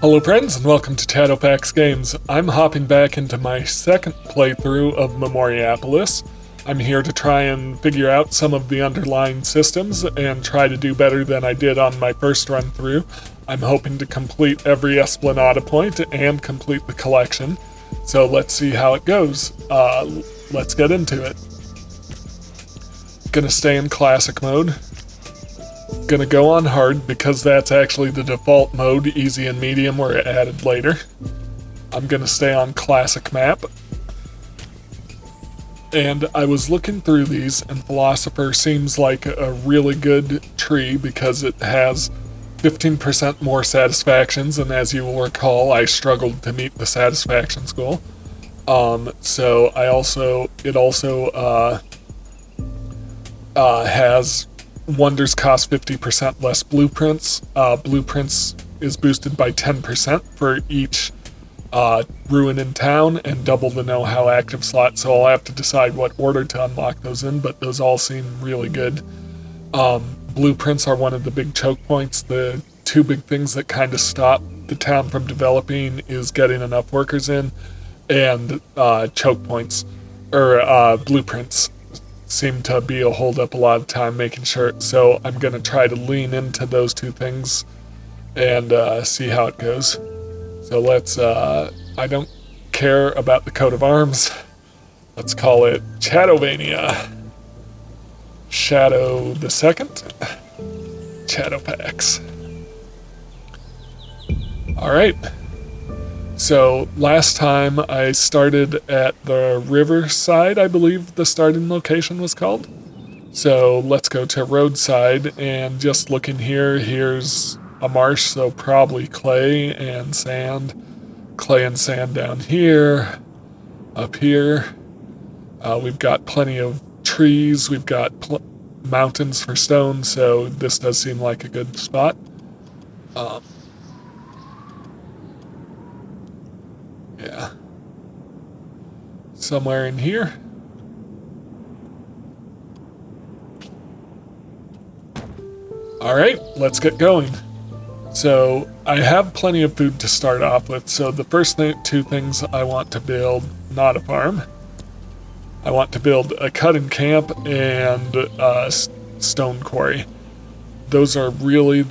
Hello friends and welcome to Shadowfax Games. I'm hopping back into my second playthrough of Memoriapolis. I'm here to try and figure out some of the underlying systems and try to do better than I did on my first run through. I'm hoping to complete every Esplanade point and complete the collection. So let's see how it goes. Let's get into it. Gonna stay in classic mode. Gonna go on hard because that's actually the default mode. Easy and medium were added later. I'm gonna stay on classic map. And I was looking through these, and Philosopher seems like a really good tree because it has 15% more satisfactions, and as you will recall, I struggled to meet the satisfactions goal. It also has Wonders cost 50% less blueprints. Blueprints is boosted by 10% for each ruin in town and double the know-how active slot, so I'll have to decide what order to unlock those in, but those all seem really good. Blueprints are one of the big choke points. The two big things that kind of stop the town from developing is getting enough workers in, and choke points, or blueprints seem to be a hold up a lot of time making sure, so I'm gonna try to lean into those two things and see how it goes. So let's, I don't care about the coat of arms. Let's call it Shadowvania. Shadow the Second. Shadowfax. Alright. So last time I started at the riverside, I believe the starting location was called. So let's go to roadside, and just looking here, here's a marsh, so probably clay and sand. Clay and sand down here, up here. We've got plenty of trees, we've got mountains for stone, so this does seem like a good spot. Yeah. Somewhere in here. Alright, let's get going. So, I have plenty of food to start off with, so the first two things I want to build, not a farm. I want to build a cutting camp and a stone quarry. Those are really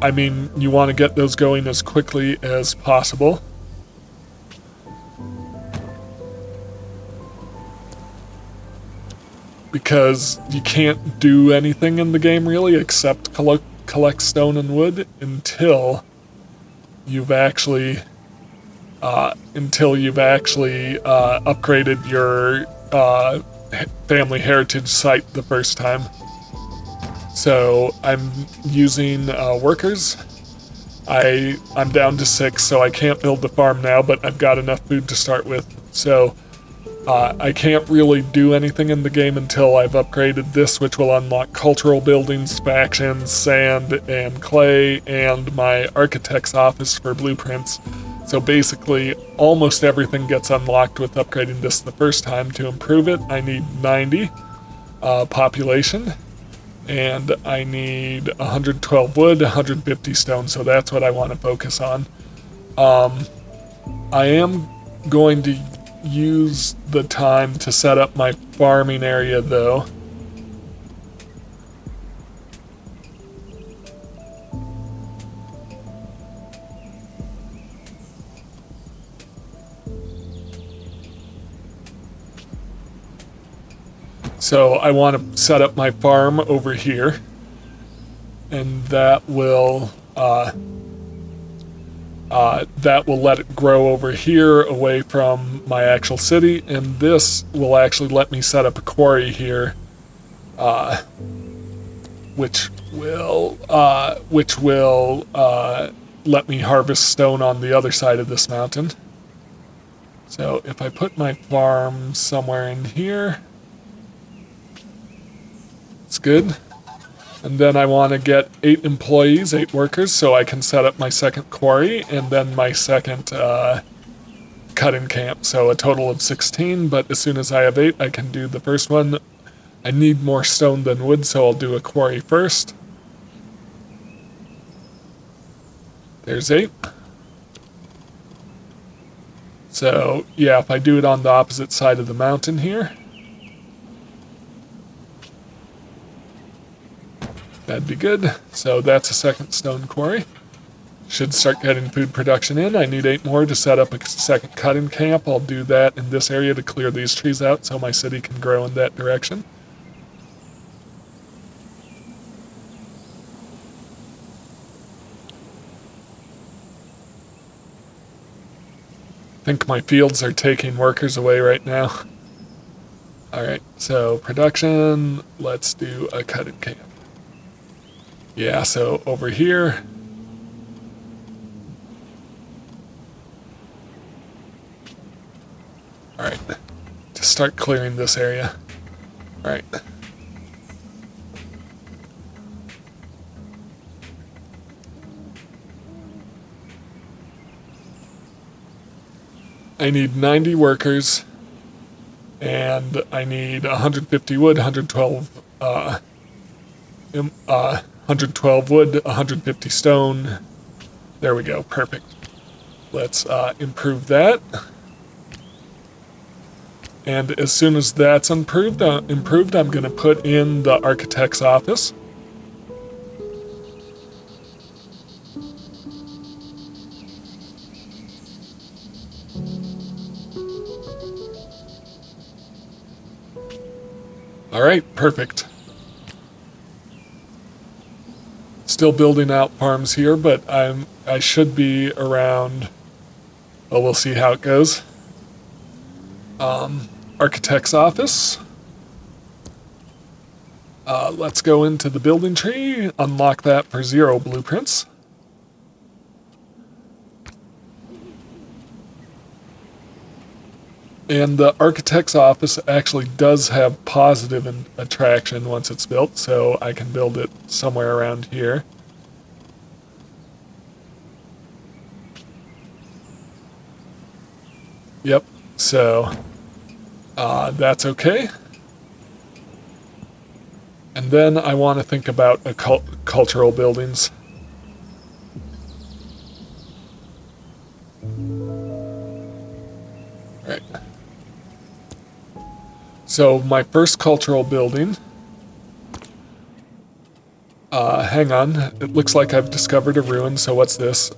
I mean, you want to get those going as quickly as possible. Because you can't do anything in the game really except collect stone and wood until you've actually upgraded your family heritage site the first time. So I'm using workers. I'm down to 6, so I can't build the farm now, but I've got enough food to start with. So I can't really do anything in the game until I've upgraded this, which will unlock cultural buildings, factions, sand, and clay, and my architect's office for blueprints. So basically, almost everything gets unlocked with upgrading this the first time. To improve it, I need 90 population, and I need 112 wood, 150 stone, so that's what I want to focus on. I am going to use the time to set up my farming area though. So I want to set up my farm over here, and that will let it grow over here away from my actual city, and this will actually let me set up a quarry here, which will let me harvest stone on the other side of this mountain. So if I put my farm somewhere in here, it's good. And then I want to get 8 employees, 8 workers, so I can set up my second quarry and then my second cutting camp. So a total of 16, but as soon as I have 8, I can do the first one I need more stone than wood, so I'll do a quarry first. There's 8. So, yeah, if I do it on the opposite side of the mountain here, that'd be good. So that's a second stone quarry. Should start getting food production in. I need 8 more to set up a second cutting camp. I'll do that in this area to clear these trees out so my city can grow in that direction. I think my fields are taking workers away right now. Alright, so production, let's do a cutting camp. Yeah, so over here. Alright, to start clearing this area. Alright. I need 90 workers, and I need 150 wood, 112 wood, 150 stone. There we go, perfect. Let's improve that. And as soon as that's improved, I'm going to put in the architect's office. All right, perfect. Still building out farms here, but I should be around. Well, we'll see how it goes. Architect's office. Let's go into the building tree, unlock that for 0 blueprints. And the architect's office actually does have positive attraction once it's built, so I can build it somewhere around here. Yep, so that's okay. And then I want to think about cultural buildings. Right. So my first cultural building, hang on, it looks like I've discovered a ruin, so what's this?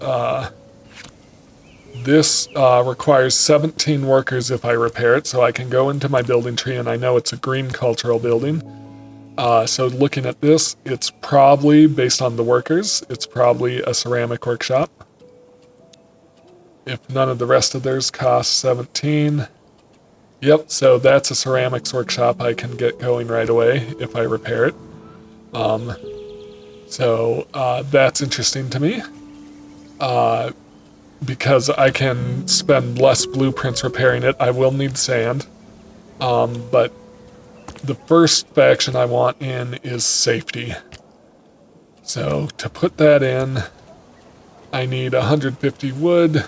This requires 17 workers if I repair it, so I can go into my building tree and I know it's a green cultural building. So looking at this, it's probably, based on the workers, it's probably a ceramic workshop. If none of the rest of theirs cost 17. Yep, so that's a ceramics workshop I can get going right away if I repair it. So that's interesting to me. Because I can spend less blueprints repairing it. I will need sand. But the first faction I want in is safety. So to put that in, I need 150 wood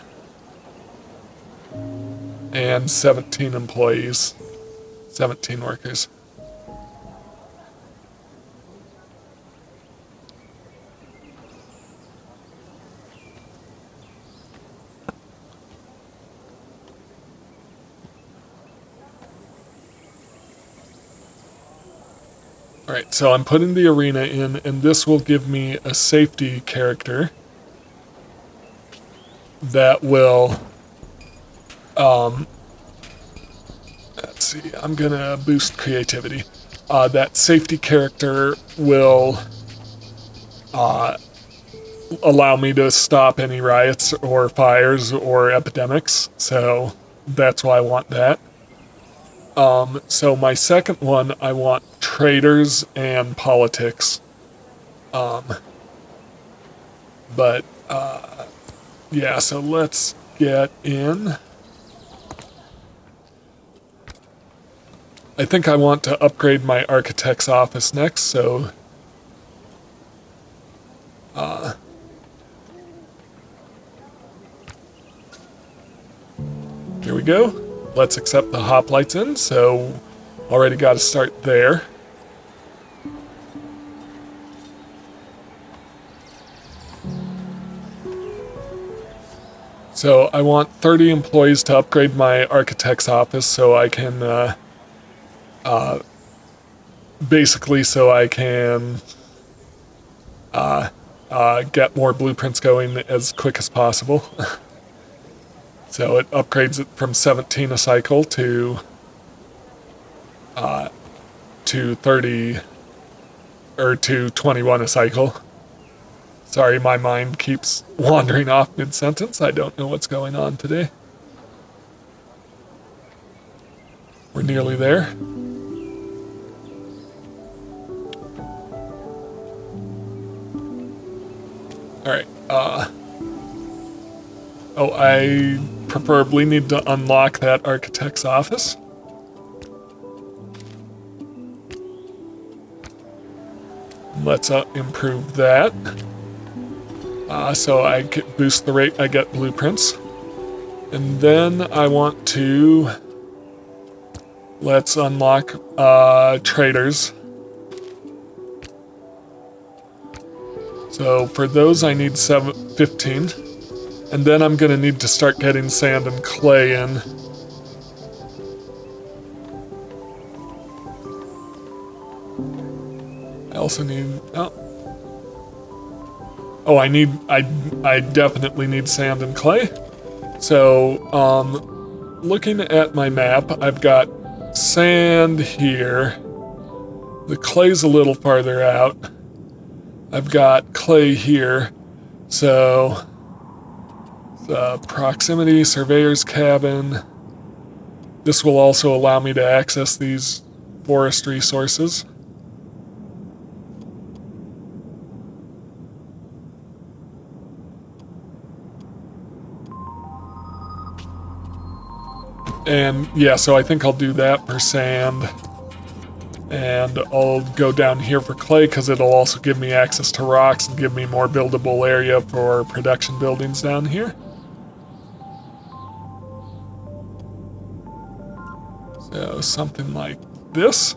and 17 employees, 17 workers. Alright, so I'm putting the arena in, and this will give me a safety character that will, let's see, I'm gonna boost creativity. That safety character will allow me to stop any riots or fires or epidemics, so that's why I want that. So my second one, I want traders and politics. Yeah, so let's get in. I think I want to upgrade my architect's office next, so here we go. Let's accept the hoplites in, so already got to start there. So I want 30 employees to upgrade my architect's office so I can, basically so I can get more blueprints going as quick as possible. So it upgrades it from 17 a cycle to 30 or to 21 a cycle. Sorry, my mind keeps wandering off mid-sentence. I don't know what's going on today. We're nearly there. Alright, oh, I preferably need to unlock that architect's office. Let's improve that. So I boost the rate I get blueprints. And then I want to... Let's unlock traders. So for those I need 15. And then I'm going to need to start getting sand and clay in. I also need... Oh, I definitely need sand and clay. So, looking at my map, I've got sand here. The clay's a little farther out. I've got clay here. So, the proximity, surveyor's cabin. This will also allow me to access these forest resources. And yeah, so I think I'll do that for sand. And I'll go down here for clay because it'll also give me access to rocks and give me more buildable area for production buildings down here. So something like this.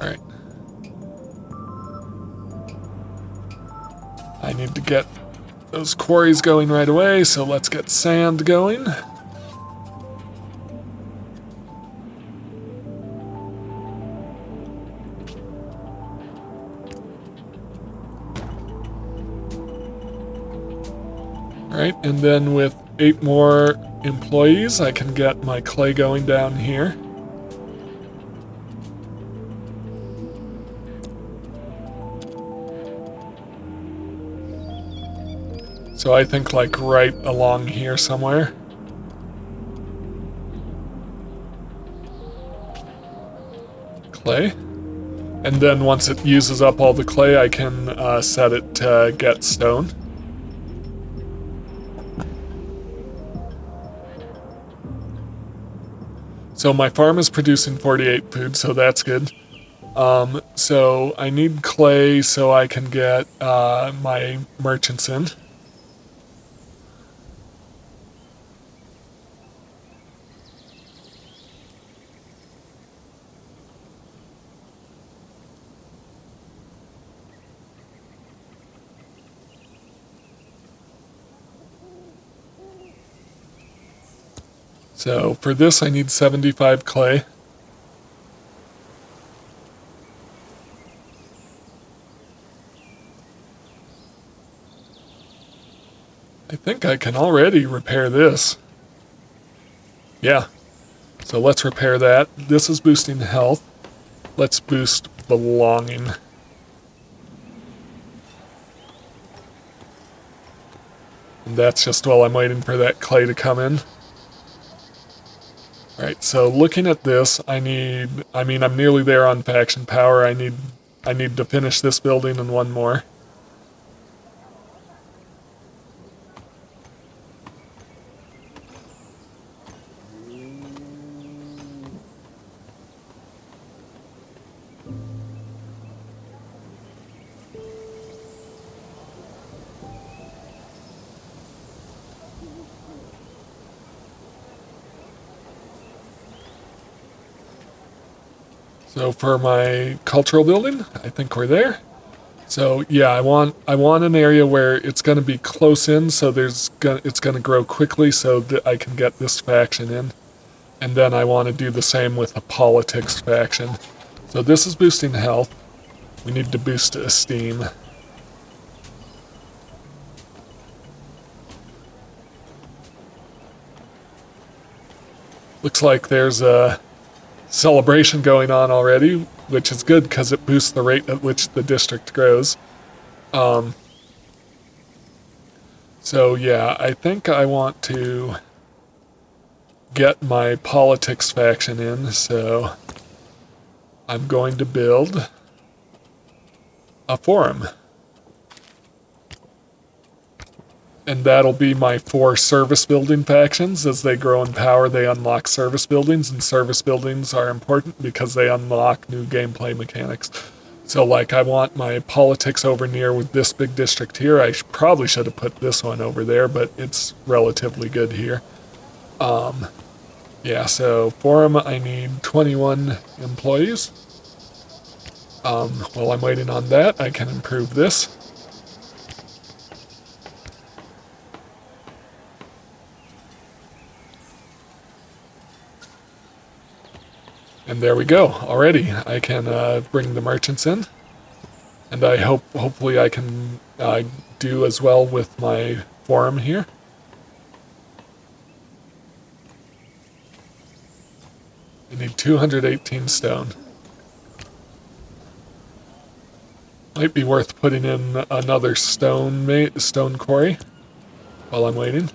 Alright. I need to get those quarries going right away, so let's get sand going. Alright, and then with 8 more employees, I can get my clay going down here. So I think like right along here somewhere. Clay. And then once it uses up all the clay, I can set it to get stone. So my farm is producing 48 food, so that's good. So I need clay so I can get my merchants in. So for this I need 75 clay. I think I can already repair this. Yeah. So let's repair that. This is boosting health. Let's boost belonging. And that's just while I'm waiting for that clay to come in. Alright, so looking at this, I'm nearly there on faction power. I need to finish this building and one more. So for my cultural building, I think we're there. So yeah, I want an area where it's going to be close in, so it's going to grow quickly, so that I can get this faction in, and then I want to do the same with a politics faction. So this is boosting health. We need to boost esteem. Looks like there's a celebration going on already, which is good because it boosts the rate at which the district grows. So yeah, I think I want to get my politics faction in, so I'm going to build a forum. And that'll be my 4 service building factions. As they grow in power, they unlock service buildings, and service buildings are important because they unlock new gameplay mechanics. So like I want my politics over near with this big district here. I probably should have put this one over there, but it's relatively good here. Yeah, so forum, I need 21 employees. While I'm waiting on that, I can improve this. And there we go. Already, I can bring the merchants in, and I hopefully I can do as well with my forum here. I need 218 stone. Might be worth putting in another stone quarry while I'm waiting.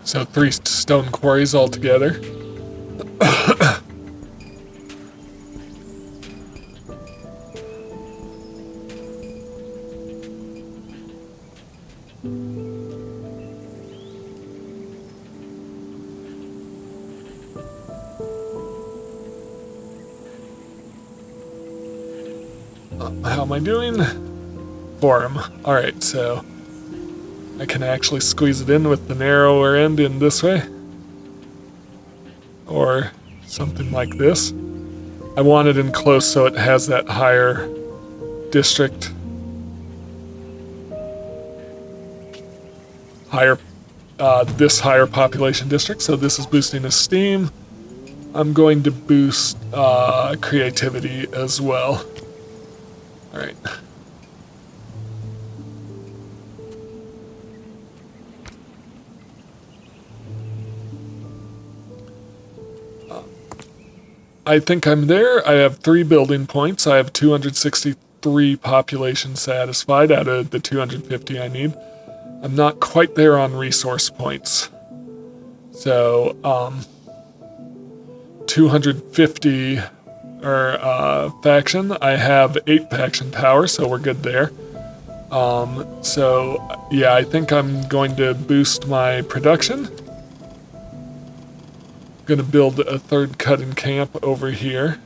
So 3 stone quarries altogether. How am I doing? Forum. Alright, so I can actually squeeze it in with the narrower end in this way. Or something like this. I want it in close so it has that higher district. This higher population district. So this is boosting esteem. I'm going to boost creativity as well. Alright. I think I'm there. I have 3 building points. I have 263 population satisfied out of the 250 I need. I'm not quite there on resource points. So, 250 faction. I have 8 faction power, so we're good there. So, yeah, I think I'm going to boost my production. Gonna build a 3rd cutting camp over here.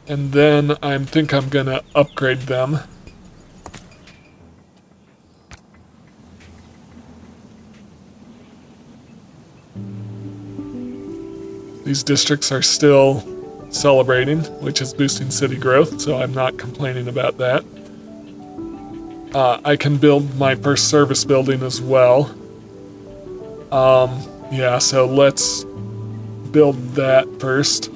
And then I think I'm gonna upgrade them. These districts are still celebrating, which is boosting city growth, so I'm not complaining about that. I can build my first service building as well. Yeah, so let's build that first.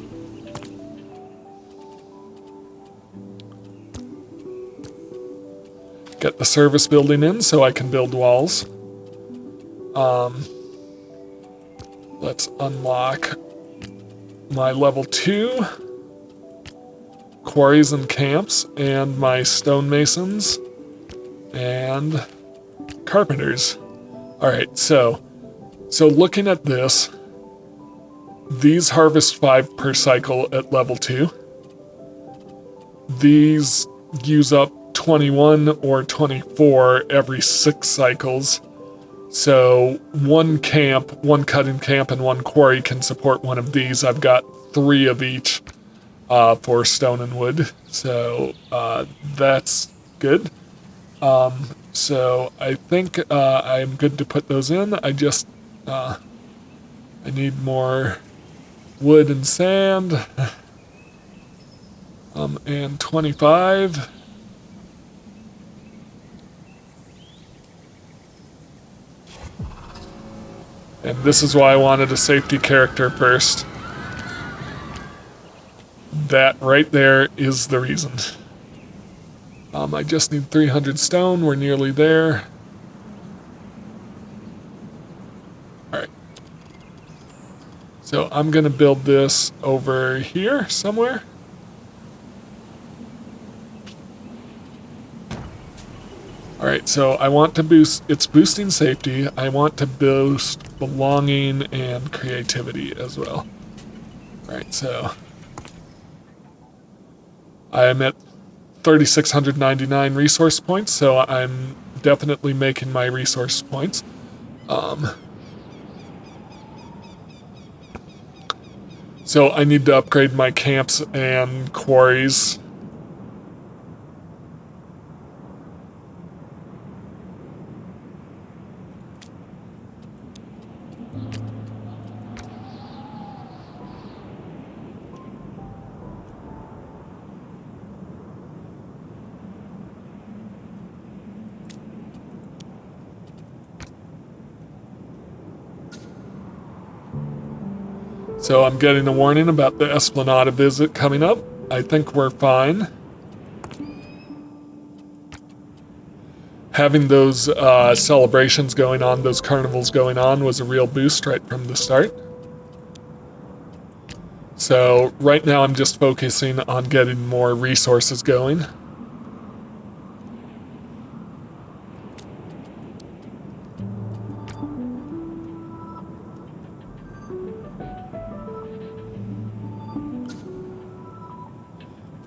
Get the service building in so I can build walls. Let's unlock my level 2 quarries and camps, and my stonemasons and carpenters. Alright, so looking at this, these harvest 5 per cycle at level 2. These use up 21 or 24 every 6 cycles. So one cutting camp, and one quarry can support one of these. I've got 3 of each for stone and wood, so that's good. So I think I'm good to put those in. I just I need more wood and sand. And 25. And this is why I wanted a safety character first. That right there is the reason. I just need 300 stone. We're nearly there. Alright. So I'm going to build this over here somewhere. Alright, so I want to boost, it's boosting safety. I want to boost belonging and creativity as well. Alright, so I am at 3,699 resource points, so I'm definitely making my resource points. So I need to upgrade my camps and quarries. So I'm getting a warning about the Esplanade visit coming up. I think we're fine. Having those celebrations going on, those carnivals going on, was a real boost right from the start. So right now I'm just focusing on getting more resources going.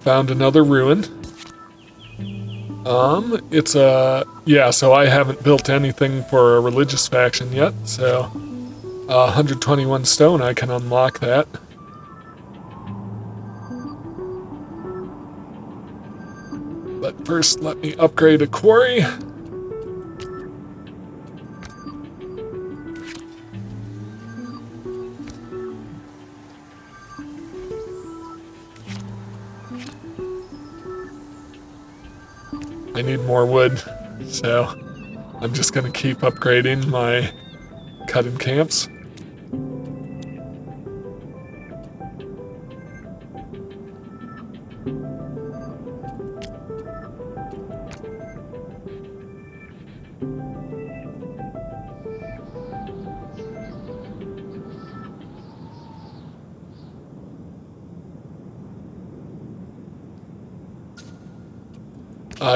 Found another ruin. It's a... yeah, so I haven't built anything for a religious faction yet, so 121 stone, I can unlock that. But first, let me upgrade a quarry. I need more wood, so I'm just going to keep upgrading my cutting camps.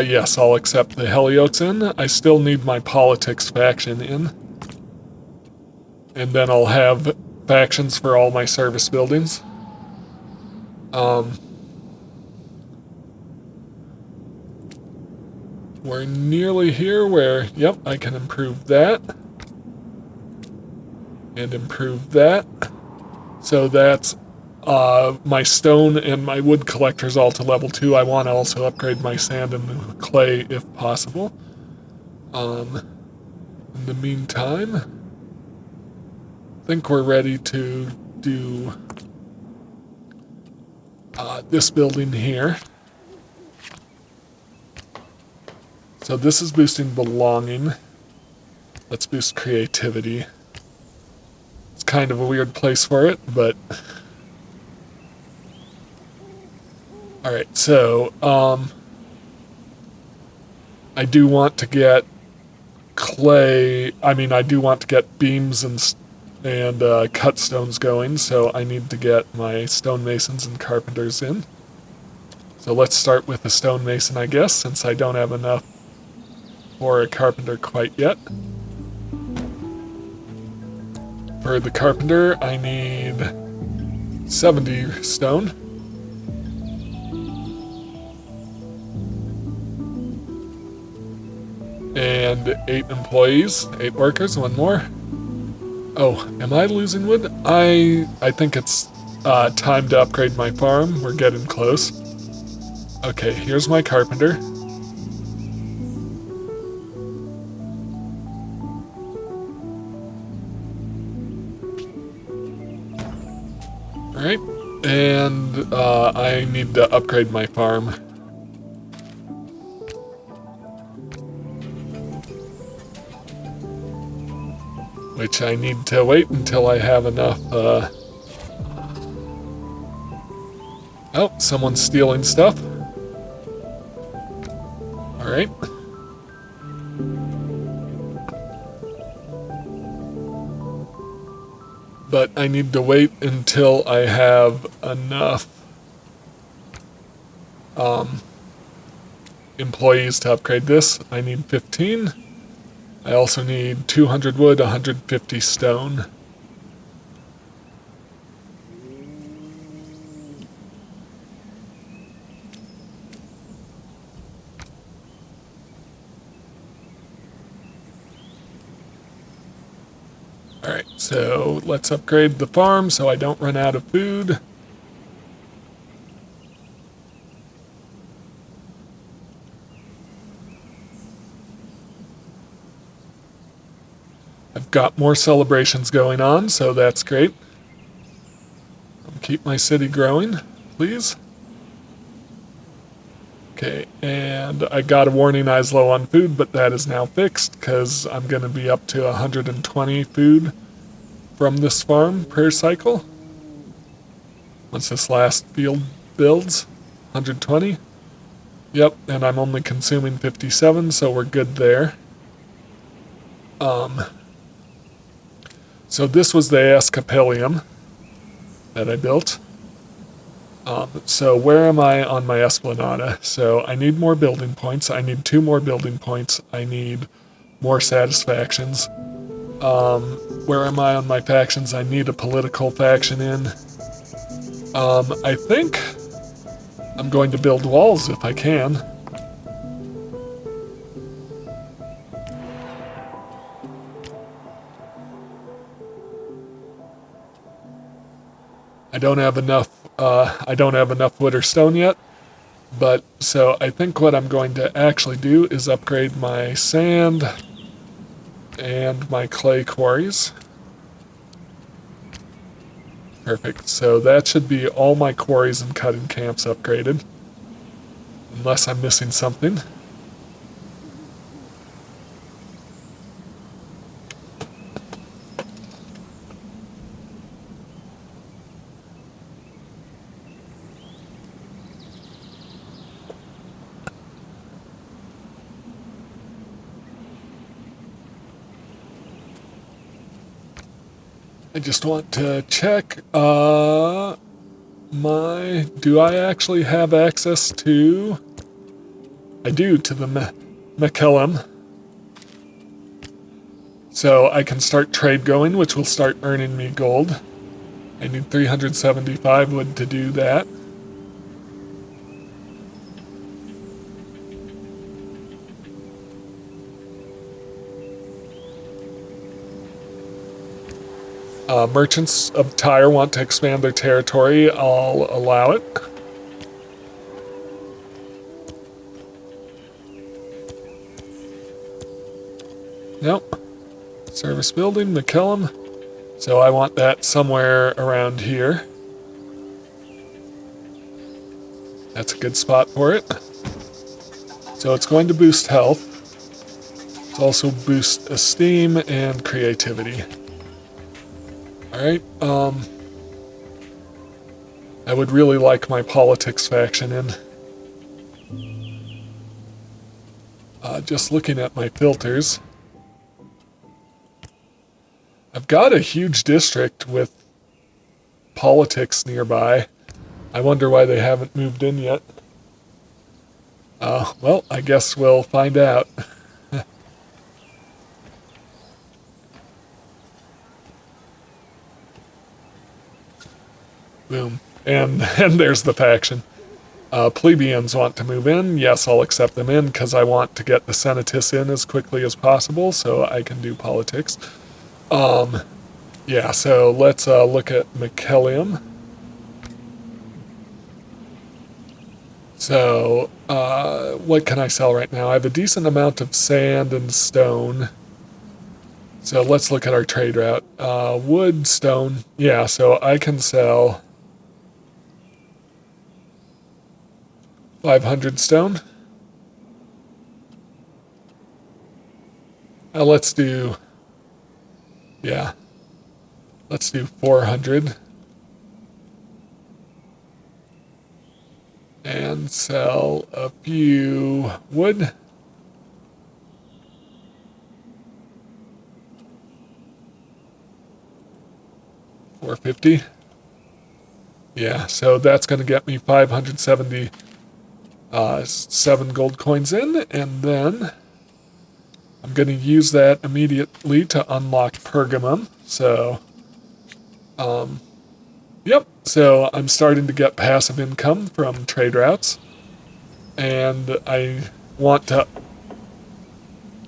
Yes, I'll accept the Heliotes in. I still need my politics faction in. And then I'll have factions for all my service buildings. We're nearly here where, yep, I can improve that. And improve that. So that's my stone and my wood collectors all to level 2. I want to also upgrade my sand and clay if possible. In the meantime, I think we're ready to do this building here. So this is boosting belonging. Let's boost creativity. It's kind of a weird place for it, but... Alright, so, I do want to get clay, I do want to get beams and cut stones going, so I need to get my stonemasons and carpenters in. So let's start with a stonemason, I guess, since I don't have enough for a carpenter quite yet. For the carpenter, I need 70 stone. and 8 employees, 8 workers, one more. Oh, am I losing wood? I think it's time to upgrade my farm. We're getting close. Okay, here's my carpenter. Alright, and I need to upgrade my farm. Which I need to wait until I have enough, Oh, someone's stealing stuff. Alright. But I need to wait until I have enough employees to upgrade this. I need 15. I also need 200 wood, 150 stone. Alright, so let's upgrade the farm so I don't run out of food. I've got more celebrations going on, so that's great. Keep my city growing, please. Okay, and I got a warning I was low on food, but that is now fixed because I'm going to be up to 120 food from this farm per cycle. Once this last field builds, 120. Yep, and I'm only consuming 57, so we're good there. So this was the Escapilium that I built. So where am I on my Esplanade? So I need more building points. I need 2 more building points. I need more satisfactions. Where am I on my factions? I need a political faction in. I think I'm going to build walls if I can. I don't have enough wood or stone yet, but so I think what I'm going to actually do is upgrade my sand and my clay quarries. Perfect. So that should be all my quarries and cutting camps upgraded, unless I'm missing something. I just want to check, do I actually have access to, I do, to the McKellum. So I can start trade going, which will start earning me gold. I need 375 wood to do that. Merchants of Tyre want to expand their territory. I'll allow it. Nope. Service building, McKellum. So I want that somewhere around here. That's a good spot for it. So it's going to boost health. It's also boost esteem and creativity. Alright, I would really like my politics faction in. Just looking at my filters. I've got a huge district with politics nearby. I wonder why they haven't moved in yet. Well, I guess we'll find out. Boom. And there's the faction. Plebeians want to move in. Yes, I'll accept them in because I want to get the Senatus in as quickly as possible so I can do politics. Yeah, so let's look at Mykelium. So, what can I sell right now? I have a decent amount of sand and stone. So let's look at our trade route. Wood, stone. Yeah, so I can sell 500 stone. Let's do, yeah, let's do 400. And sell a few wood. $450. Yeah, so that's going to get me 577 gold coins in, and then I'm going to use that immediately to unlock Pergamum. So, yep. So I'm starting to get passive income from trade routes, and I want to.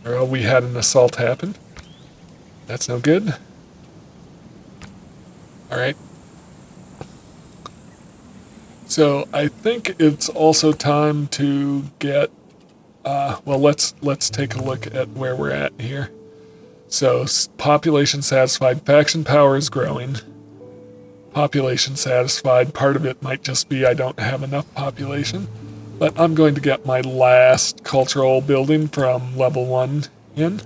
Oh, we had an assault happen. That's no good. All right. So I think it's also time to get. Well, let's take a look at where we're at here. So population satisfied, faction power is growing. Population satisfied. Part of it might just be I don't have enough population, but I'm going to get my last cultural building from level 1 in.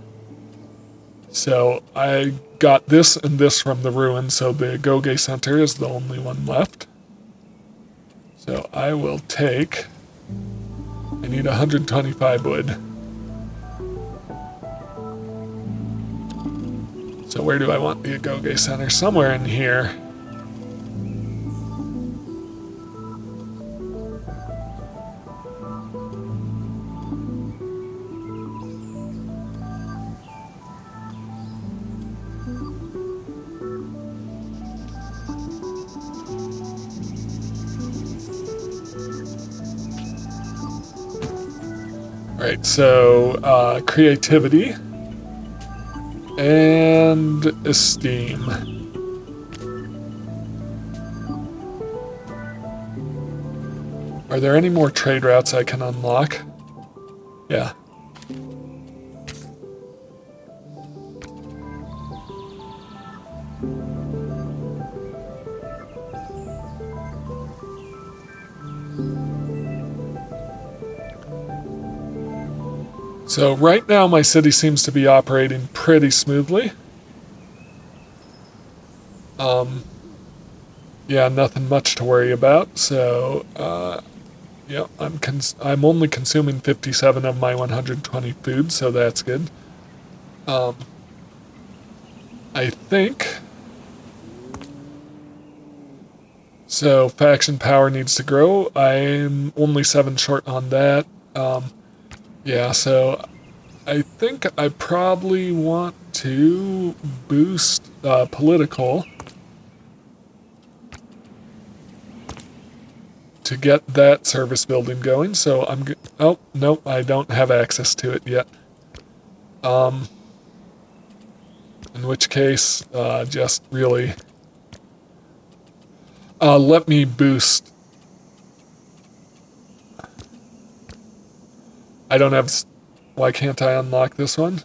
So I got this and this from the ruin, so the Goge Center is the only one left. So I will take, I need 125 wood. So where do I want the Goge Center? Somewhere in here. Right, so creativity and esteem. Are there any more trade routes I can unlock? Yeah. So right now my city seems to be operating pretty smoothly. Yeah, nothing much to worry about. So, yeah, I'm only consuming 57 of my 120 food, so that's good. I think. So faction power needs to grow. I'm only 7 short on that. Yeah, so I think I probably want to boost political to get that service building going. So oh, nope, I don't have access to it yet. In which case, just really let me boost. I don't have. Why can't I unlock this one?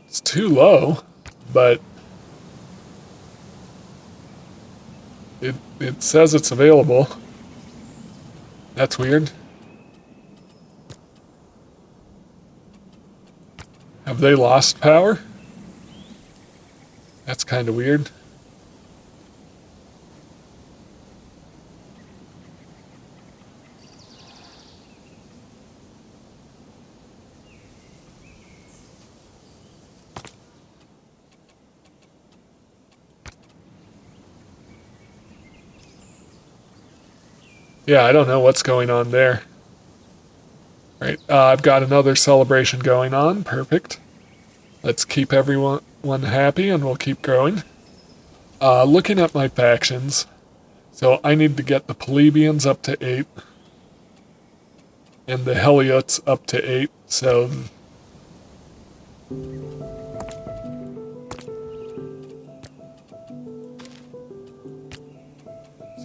It's too low, but it says it's available. That's weird. Have they lost power? That's kind of weird. Yeah, I don't know what's going on there. Right, I've got another celebration going on. Perfect. Let's keep everyone. everyone happy and we'll keep growing. Looking at my factions, so I need to get the plebeians up to 8 and the Heliots up to 8, so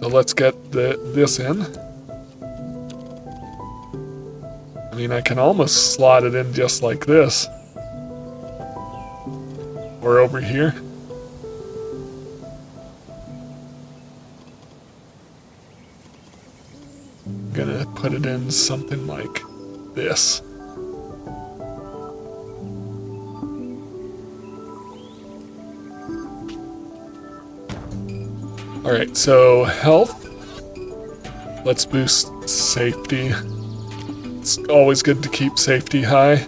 let's get this in. I mean, I can almost slot it in just like this. Or over here. I'm gonna put it in something like this. Alright, so health. Let's boost safety. It's always good to keep safety high.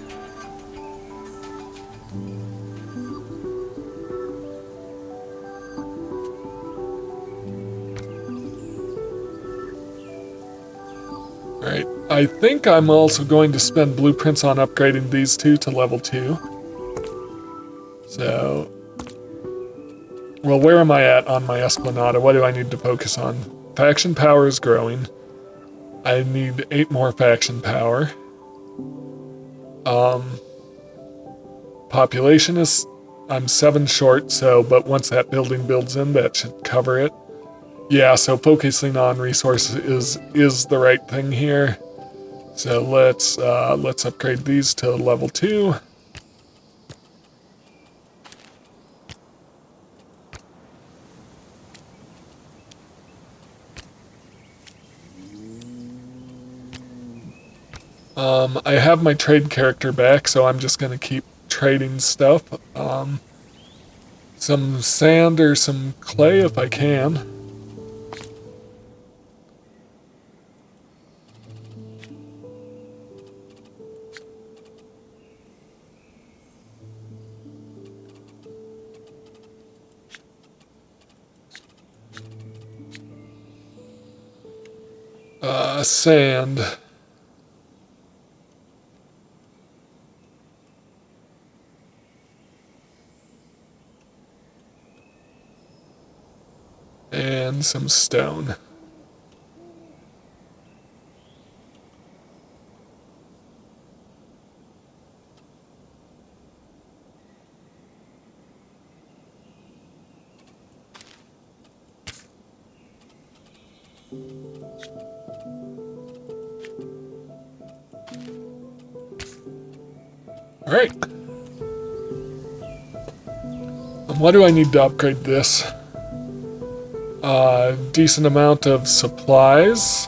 Alright, I think I'm also going to spend blueprints on upgrading these two to level 2. So, well, where am I at on my Esplanade? What do I need to focus on? Faction power is growing. I need 8 more faction power. Population is, I'm 7 short, so, but once that building builds in, that should cover it. Yeah, so focusing on resources is the right thing here. So let's upgrade these to level 2. I have my trade character back, so I'm just gonna keep trading stuff. Some sand or some clay if I can. Sand. And some stone. All right. What do I need to upgrade this? Decent amount of supplies,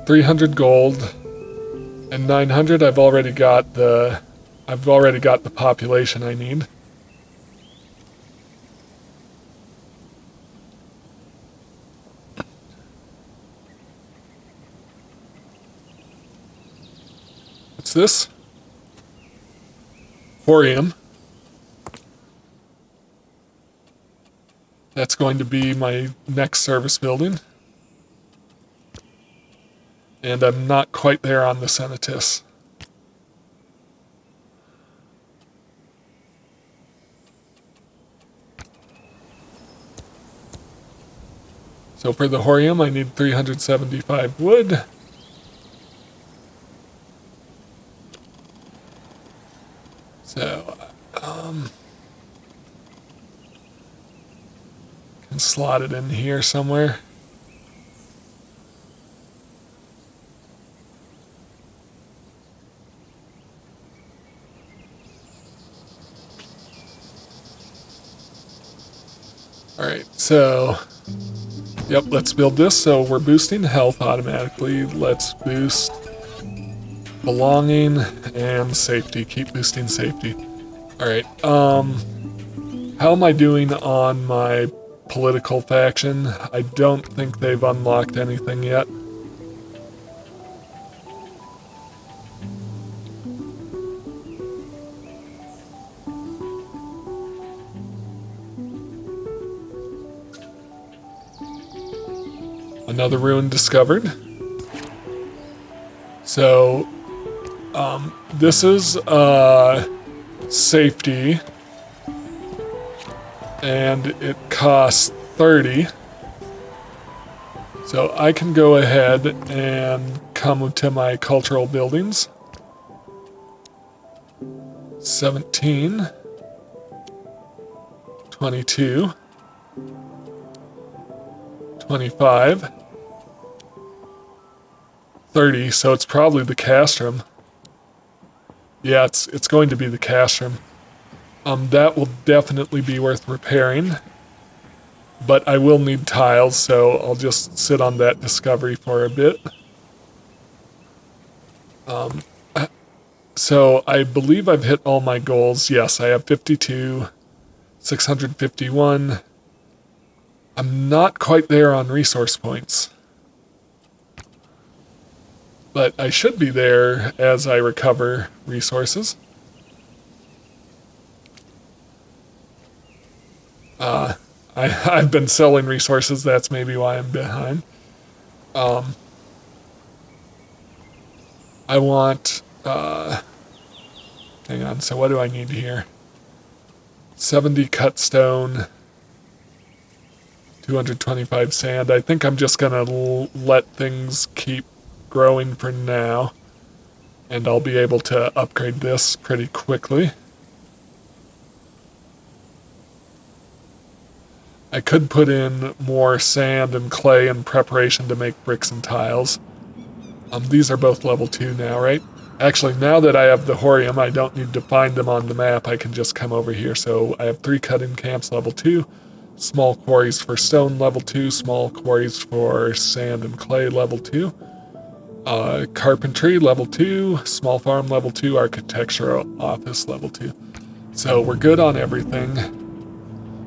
300 gold, and 900. I've already got the population I need. What's this? Horium. That's going to be my next service building. And I'm not quite there on the Senatus. So for the Horium, I need 375 wood. So, can slot it in here somewhere. Alright, so, yep, let's build this. So we're boosting health automatically. Let's boost belonging and safety. Keep boosting safety. Alright, how am I doing on my political faction? I don't think they've unlocked anything yet. Another ruin discovered. So, this is safety. and it costs 30. So I can go ahead and come to my cultural buildings. 17, 22, 25, 30, so it's probably the castrum. Yeah, it's going to be the castrum. That will definitely be worth repairing. But I will need tiles, so I'll just sit on that discovery for a bit. So I believe I've hit all my goals. Yes, I have 52, 651. I'm not quite there on resource points. But I should be there as I recover resources. I've been selling resources, that's maybe why I'm behind. I want, hang on, so what do I need here? 70 cut stone, 225 sand. I think I'm just gonna let things keep growing for now, and I'll be able to upgrade this pretty quickly. I could put in more sand and clay in preparation to make bricks and tiles. These are both level 2 now, right? Actually, now that I have the Horium, I don't need to find them on the map. I can just come over here. So I have 3 cut-in camps, level 2. Small quarries for stone, level 2. Small quarries for sand and clay, level 2. Carpentry, level 2. Small farm, level 2. Architectural office, level 2. So we're good on everything.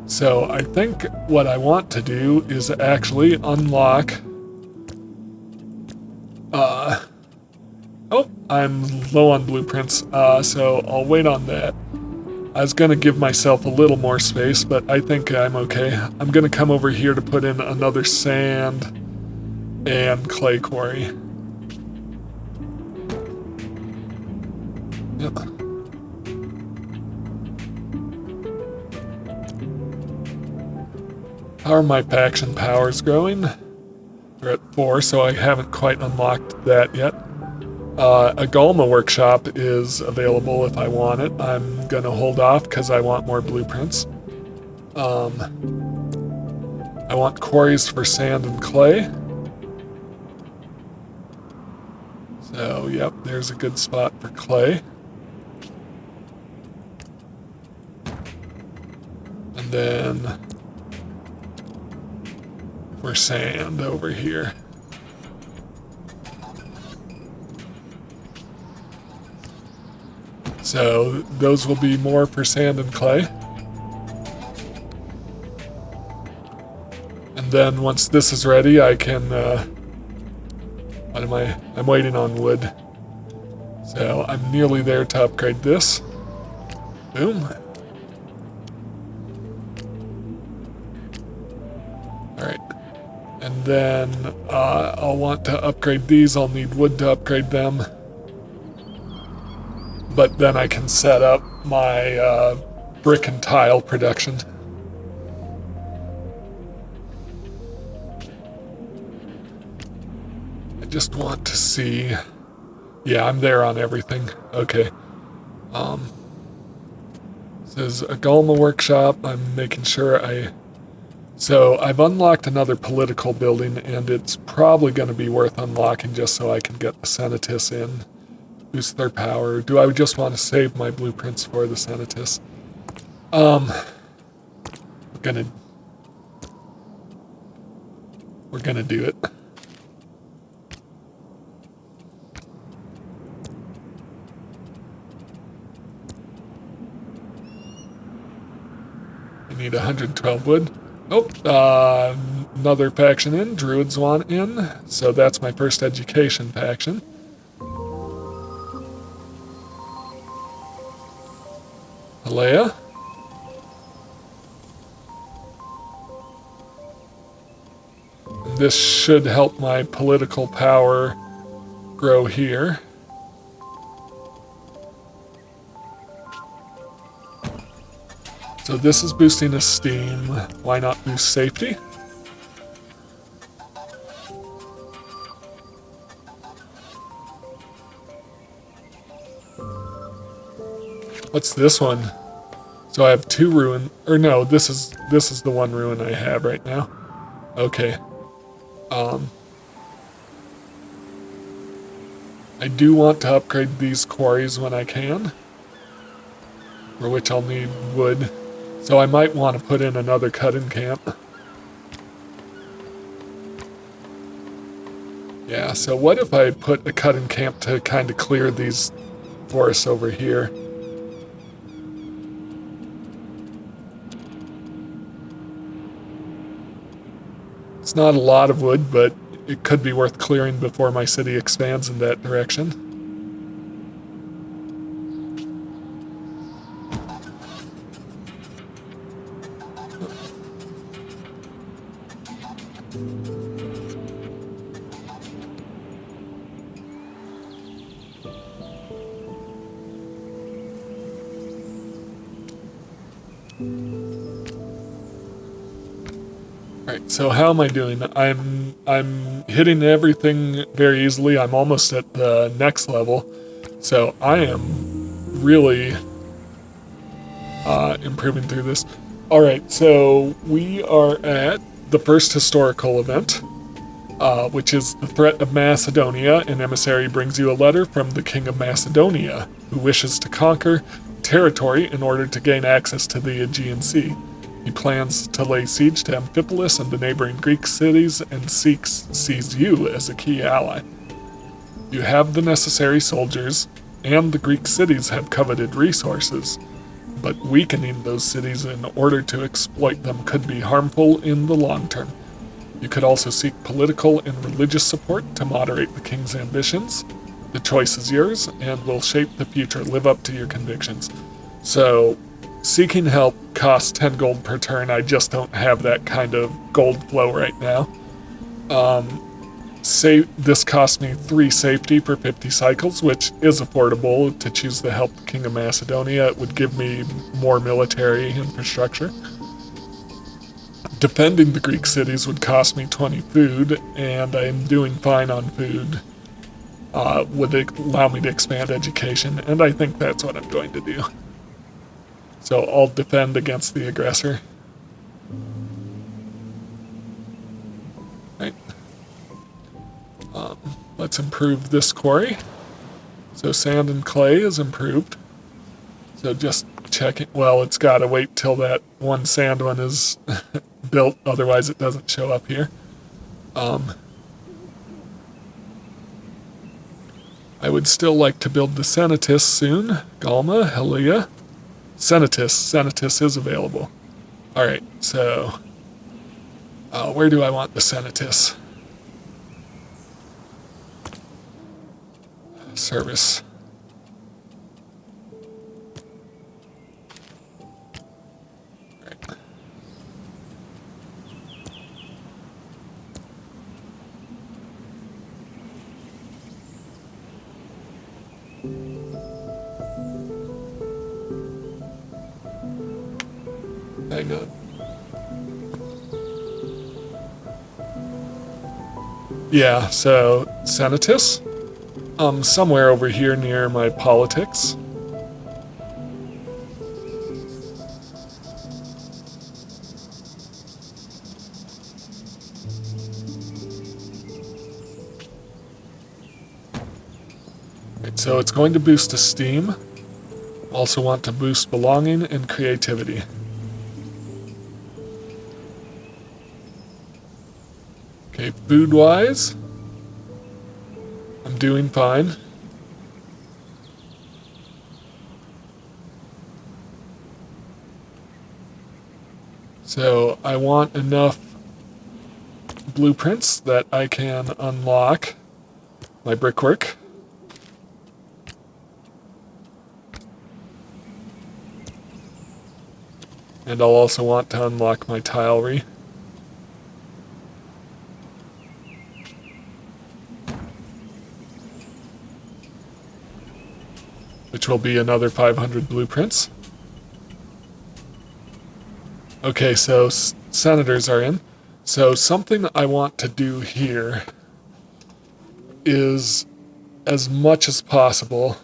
So I think what I want to do is actually unlock... oh, I'm low on blueprints, so I'll wait on that. I was going to give myself a little more space, but I think I'm okay. I'm going to come over here to put in another sand and clay quarry. Yep. How are my faction powers growing? They're at 4, so I haven't quite unlocked that yet. A Galma workshop is available if I want it. I'm gonna hold off because I want more blueprints. I want quarries for sand and clay. So, yep, there's a good spot for clay. And then for sand over here. So those will be more for sand and clay. And then once this is ready, I can, what am I? I'm waiting on wood. So I'm nearly there to upgrade this. Boom. Alright. And then I'll want to upgrade these. I'll need wood to upgrade them. But then I can set up my brick and tile production. I just want to see... Yeah, I'm there on everything. Okay. Says a Galma workshop. I'm making sure So I've unlocked another political building, and it's probably going to be worth unlocking just so I can get the Senatus in. Boost their power. Do I just want to save my blueprints for the Senatus? We're gonna do it. I need 112 wood. Oh, another faction in. Druids want in. So that's my first education faction. Alea. This should help my political power grow here. So this is boosting esteem. Why not boost safety? What's this one? So I have 2 ruin, or no, this is the 1 ruin I have right now. Okay. I do want to upgrade these quarries when I can, for which I'll need wood. So I might want to put in another cut-in camp. Yeah, so what if I put a cut-in camp to kind of clear these forests over here? It's not a lot of wood, but it could be worth clearing before my city expands in that direction. Alright, so how am I doing? I'm hitting everything very easily. I'm almost at the next level. So I am really improving through this. Alright, so we are at the first historical event, which is the threat of Macedonia. An emissary brings you a letter from the King of Macedonia, who wishes to conquer territory in order to gain access to the Aegean Sea. He plans to lay siege to Amphipolis and the neighboring Greek cities and sees you as a key ally. You have the necessary soldiers, and the Greek cities have coveted resources, but weakening those cities in order to exploit them could be harmful in the long term. You could also seek political and religious support to moderate the king's ambitions. The choice is yours and will shape the future. Live up to your convictions. So, seeking help costs 10 gold per turn. I just don't have that kind of gold flow right now. This cost me 3 safety for 50 cycles, which is affordable to choose to help the King of Macedonia. It would give me more military infrastructure. Defending the Greek cities would cost me 20 food, and I'm doing fine on food. Would allow me to expand education, and I think that's what I'm going to do. So I'll defend against the aggressor. Right. Let's improve this quarry. So sand and clay is improved. So just checking. Well, it's got to wait till that one sand one is built, otherwise it doesn't show up here. I would still like to build the Senatus soon. Galma, Helia. Senatus is available. Alright, so where do I want the Senatus? Service. Right. Hang on. Yeah, so Senatus. Somewhere over here near my politics. Right, so it's going to boost esteem. Also want to boost belonging and creativity. Okay, food-wise, I'm doing fine. So I want enough blueprints that I can unlock my brickwork. And I'll also want to unlock my tilery. Which will be another 500 blueprints. Okay, so senators are in. So something I want to do here is, as much as possible,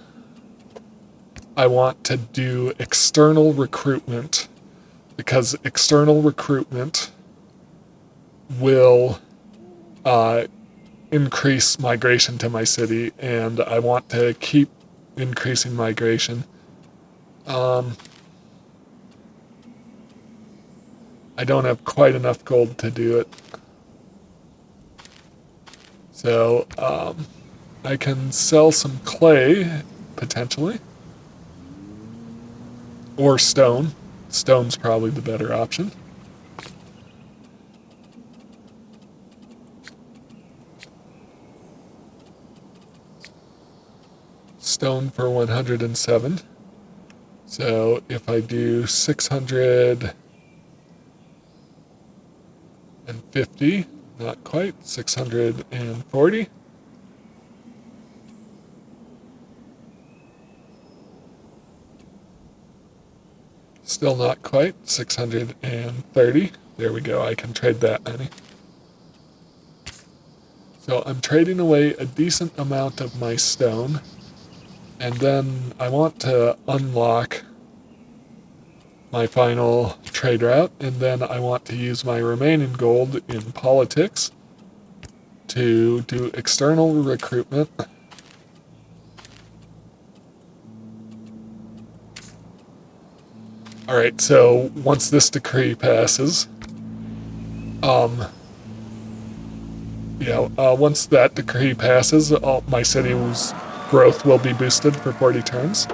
I want to do external recruitment, because external recruitment will increase migration to my city, and I want to keep increasing migration. I don't have quite enough gold to do it. So I can sell some clay, potentially. Or stone. Stone's probably the better option. Stone for 107. So if I do 650, not quite, 640. Still not quite, 630. There we go, I can trade that many. So I'm trading away a decent amount of my stone, and then I want to unlock my final trade route, and then I want to use my remaining gold in politics to do external recruitment. Alright, so once this decree passes, once that decree passes, my city's growth will be boosted for 40 turns.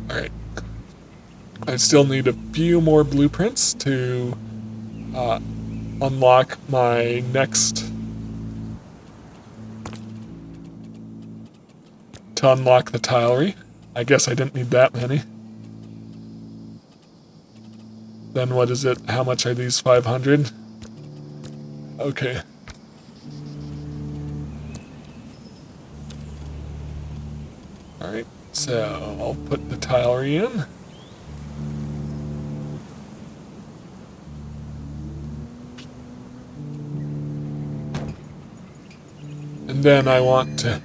Alright. I still need a few more blueprints to unlock my next... to unlock the tilery. I guess I didn't need that many. Then what is it? How much are these? 500? Okay. Alright, so I'll put the tilery in. And then I want to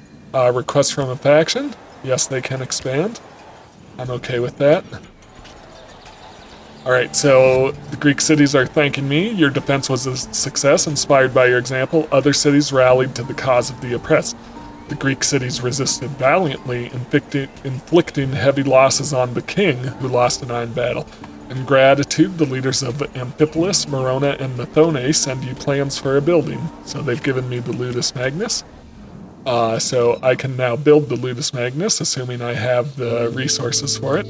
request from a faction. Yes, they can expand. I'm okay with that. Alright, so the Greek cities are thanking me. Your defense was a success. Inspired by your example, other cities rallied to the cause of the oppressed. The Greek cities resisted valiantly, inflicting heavy losses on the king, who lost an iron battle. In gratitude, the leaders of Amphipolis, Morona, and Methone send you plans for a building. So they've given me the Ludus Magnus. So I can now build the Ludus Magnus, assuming I have the resources for it.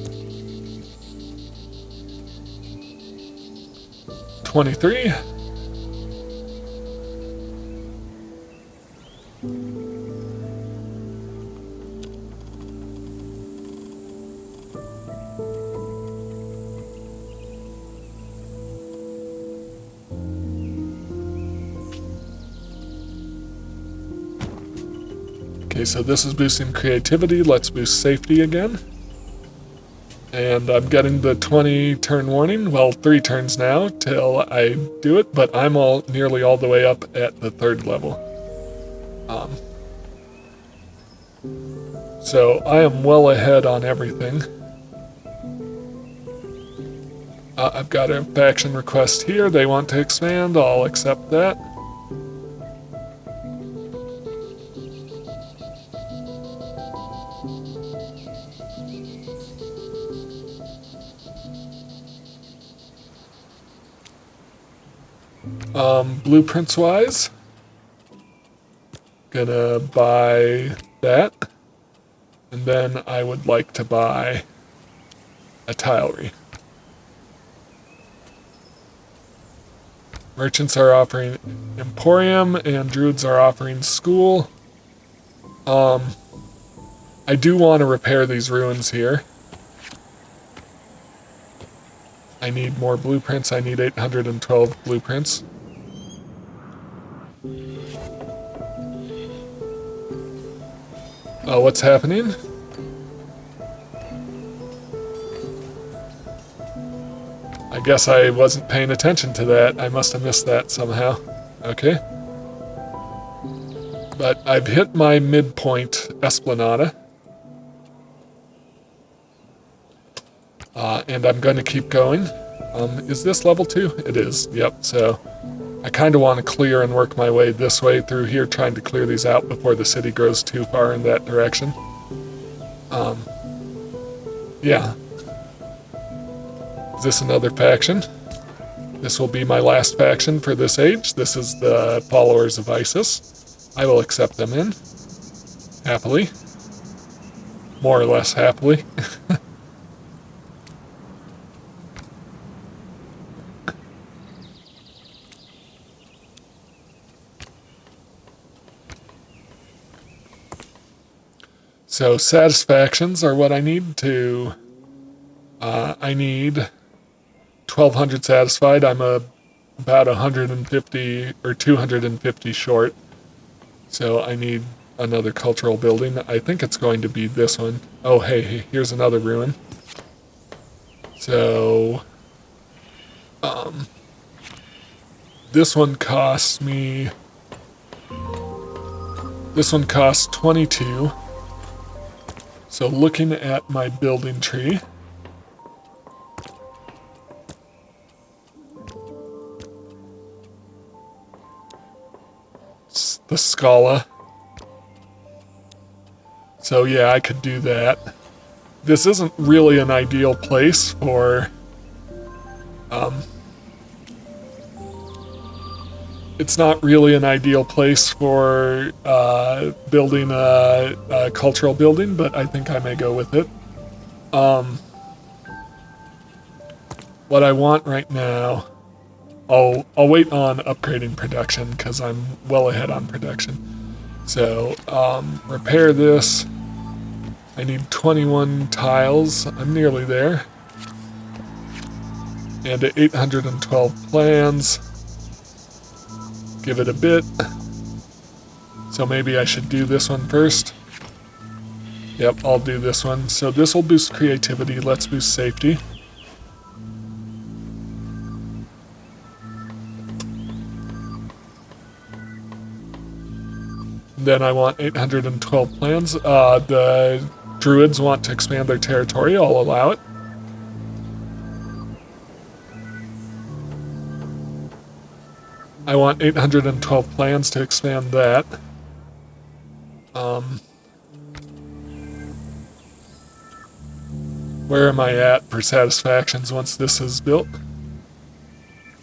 23. Okay, so this is boosting creativity. Let's boost safety again. And I'm getting the 20 turn warning. Well, 3 turns now till I do it, but I'm nearly all the way up at the 3rd level. So I am well ahead on everything. I've got a faction request here. They want to expand. I'll accept that. Blueprints wise, gonna buy that, and then I would like to buy a tilery. Merchants are offering Emporium, and Druids are offering School. I do want to repair these ruins here. I need more blueprints. I need 812 blueprints. What's happening? guess I wasn't paying attention to that. I must have missed that somehow. Okay. But I've hit my midpoint Esplanade. And I'm going to keep going. Is this level 2? It is, yep. So I kind of want to clear and work my way this way through here, trying to clear these out before the city grows too far in that direction. Yeah. Is this another faction? This will be my last faction for this age. This is the followers of ISIS. I will accept them in. Happily. More or less happily. So satisfactions are what I need to... I need 1,200 satisfied. I'm about 150 or 250 short. So I need another cultural building. I think it's going to be this one. Oh, hey, here's another ruin. So... this one costs me... This one costs 22. So looking at my building tree, it's the Scala. So yeah, I could do that. This isn't really an ideal place for, it's not really an ideal place for building a cultural building, but I think I may go with it. What I want right now, I'll wait on upgrading production because I'm well ahead on production. So repair this. I need 21 tiles. I'm nearly there. And 812 plans. Give it a bit. So maybe I should do this one first. Yep, I'll do this one. So this will boost creativity. Let's boost safety. Then I want 812 plans. The druids want to expand their territory. I'll allow it. I want 812 plans to expand that. Where am I at for satisfactions once this is built?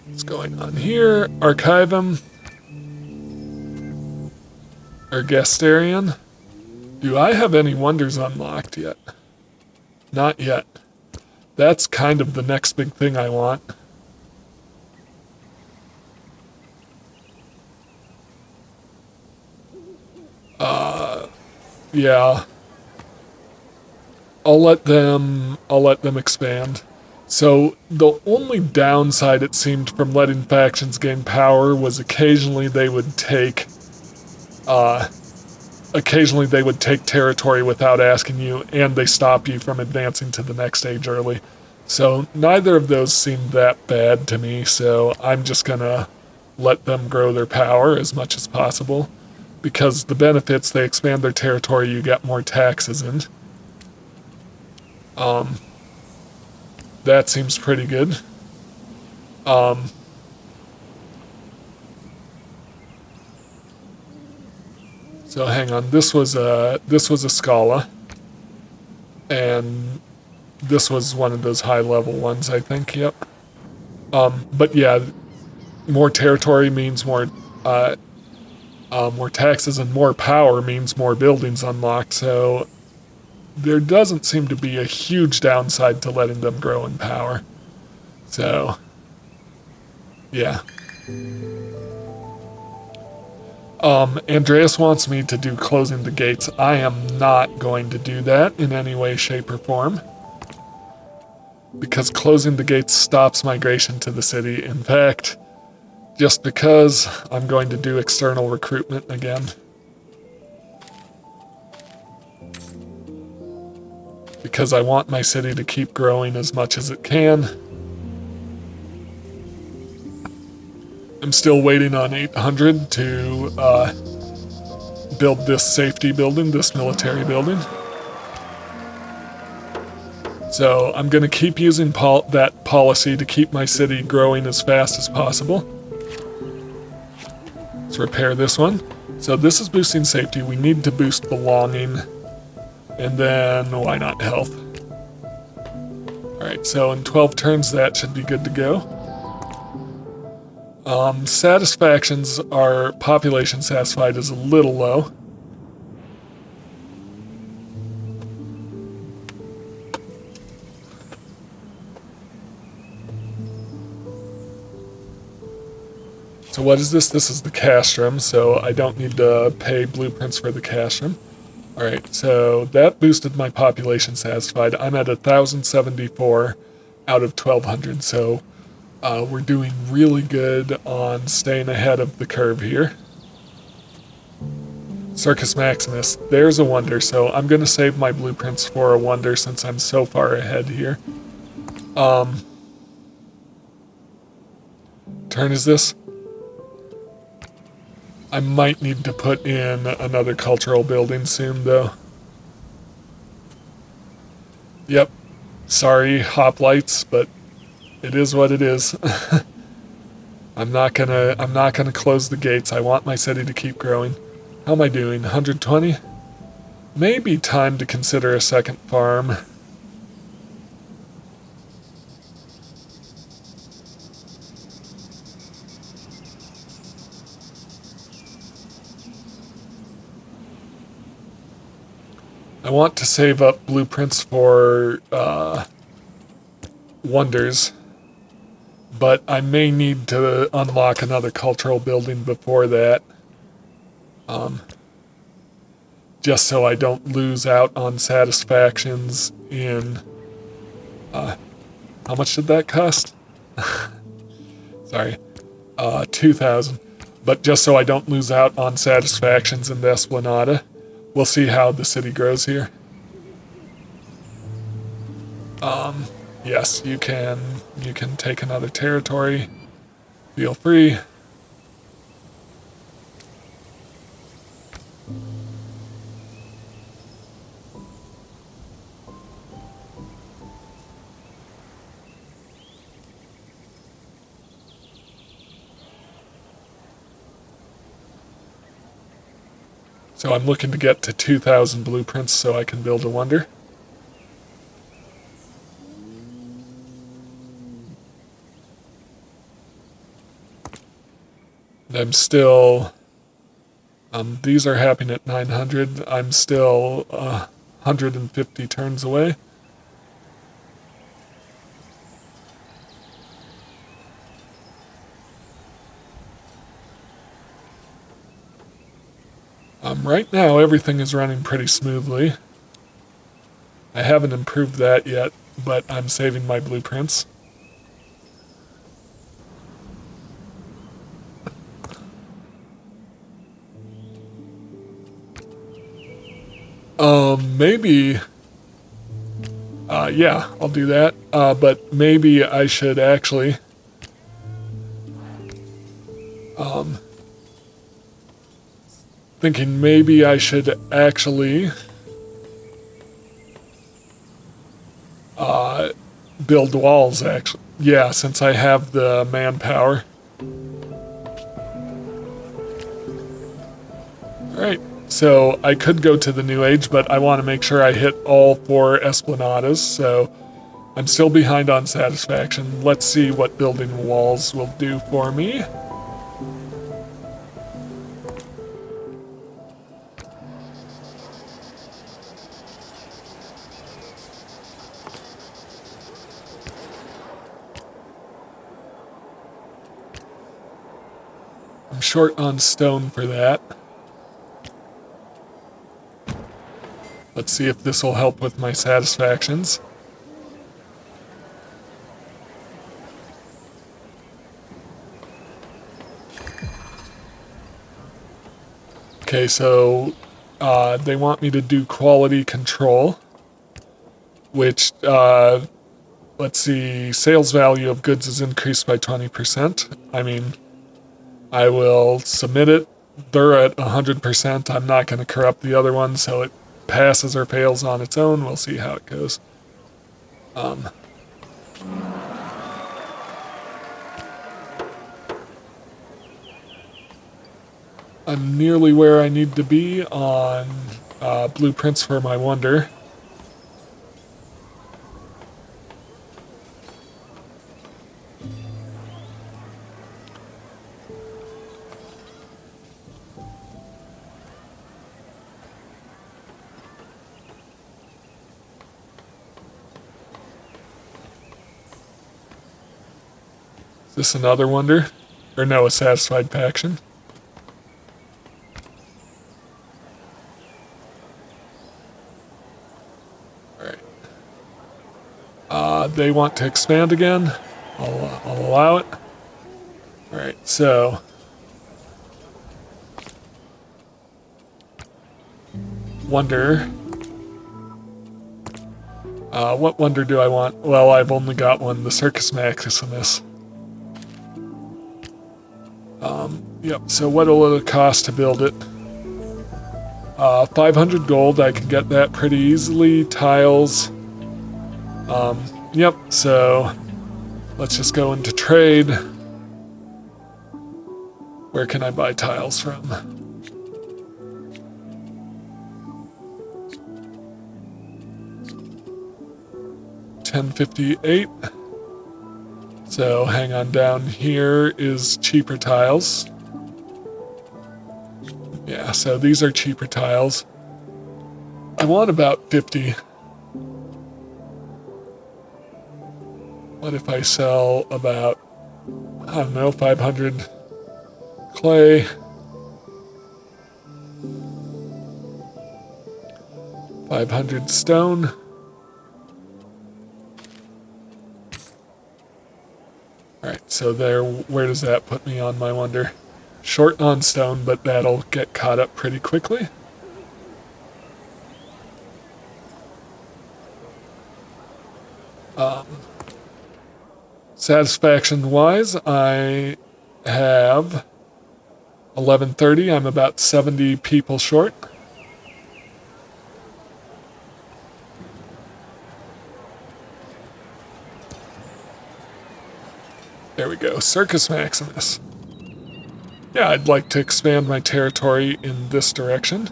What's going on here? Archivum. Ergastarian. Do I have any wonders unlocked yet? Not yet. That's kind of the next big thing I want. Yeah. I'll let them expand. So the only downside it seemed from letting factions gain power was occasionally they would take territory without asking you, and they stop you from advancing to the next stage early. So neither of those seemed that bad to me, so I'm just gonna let them grow their power as much as possible. Because the benefits, they expand their territory, you get more taxes in. That seems pretty good. So hang on, this was a Scala, and this was one of those high level ones, I think. Yep. But yeah, more territory means more taxes, and more power means more buildings unlocked. So there doesn't seem to be a huge downside to letting them grow in power. So yeah. Andreas wants me to do closing the gates. I am not going to do that in any way, shape, or form. Because closing the gates stops migration to the city. In fact, just because I'm going to do external recruitment again. Because I want my city to keep growing as much as it can. I'm still waiting on 800 to build this safety building, this military building. So I'm going to keep using that policy to keep my city growing as fast as possible. Let's repair this one. So this is boosting safety. We need to boost belonging. And then, why not health? Alright, so in 12 turns that should be good to go. Satisfactions, our population satisfied is a little low. So what is this? This is the castrum, so I don't need to pay blueprints for the castrum. Alright, so that boosted my population satisfied. I'm at 1,074 out of 1,200, so we're doing really good on staying ahead of the curve here. Circus Maximus, there's a wonder, so I'm going to save my blueprints for a wonder since I'm so far ahead here. Turn is this? I might need to put in another cultural building soon, though. Yep. Sorry, hoplites, but it is what it is. I'm not gonna close the gates. I want my city to keep growing. How am I doing? 120? Maybe time to consider a second farm. I want to save up blueprints for wonders, but I may need to unlock another cultural building before that, just so I don't lose out on satisfactions in, how much did that cost? Sorry, 2,000, but just so I don't lose out on satisfactions in the Esplanade. We'll see how the city grows here. Yes, you can take another territory. Feel free. So I'm looking to get to 2,000 blueprints so I can build a wonder. And I'm still, these are happening at 900. I'm still 150 turns away. Right now, everything is running pretty smoothly. I haven't improved that yet, but I'm saving my blueprints. Maybe... yeah, I'll do that. But maybe I should actually... thinking maybe I should actually build walls, actually. Yeah, since I have the manpower. Alright, so I could go to the New Age, but I want to make sure I hit all 4 Esplanades, so I'm still behind on satisfaction. Let's see what building walls will do for me. Short on stone for that. Let's see if this will help with my satisfactions. Okay, so they want me to do quality control, which, let's see, sales value of goods is increased by 20%. I mean, I will submit it. They're at 100%. I'm not going to corrupt the other one, so it passes or fails on its own. We'll see how it goes. I'm nearly where I need to be on blueprints for my wonder. Is this another wonder? Or no, a satisfied faction? Alright. They want to expand again. I'll allow it. Alright, so... Wonder. What wonder do I want? Well, I've only got one, the Circus Maximus. Yep, so what will it cost to build it? 500 gold, I can get that pretty easily. Tiles. Yep, so let's just go into trade. Where can I buy tiles from? $10.58. So hang on, down here is cheaper tiles. Yeah, so these are cheaper tiles. I want about 50. What if I sell about, I don't know, 500 clay? 500 stone. Alright, so there, where does that put me on my wonder? Short on stone, but that'll get caught up pretty quickly. Satisfaction-wise, I have 1130. I'm about 70 people short. There we go, Circus Maximus. Yeah, I'd like to expand my territory in this direction.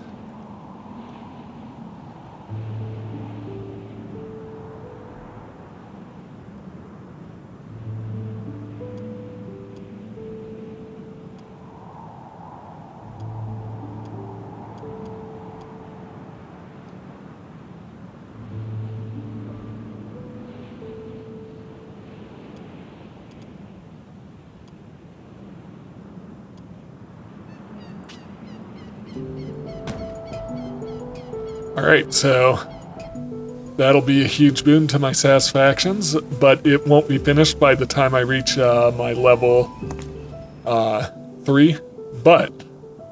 Alright, so that'll be a huge boon to my satisfactions, but it won't be finished by the time I reach my level 3. But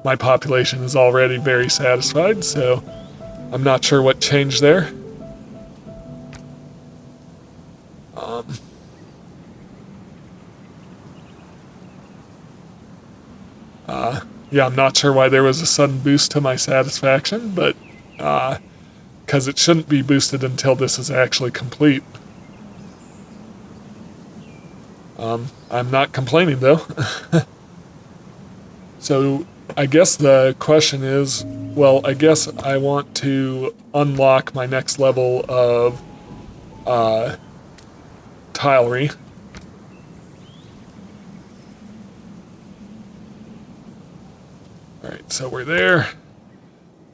my population is already very satisfied, so I'm not sure what changed there. Yeah, I'm not sure why there was a sudden boost to my satisfaction, but because it shouldn't be boosted until this is actually complete. I'm not complaining though. So I guess the question is, well, I guess I want to unlock my next level of tilery. Alright, so we're there.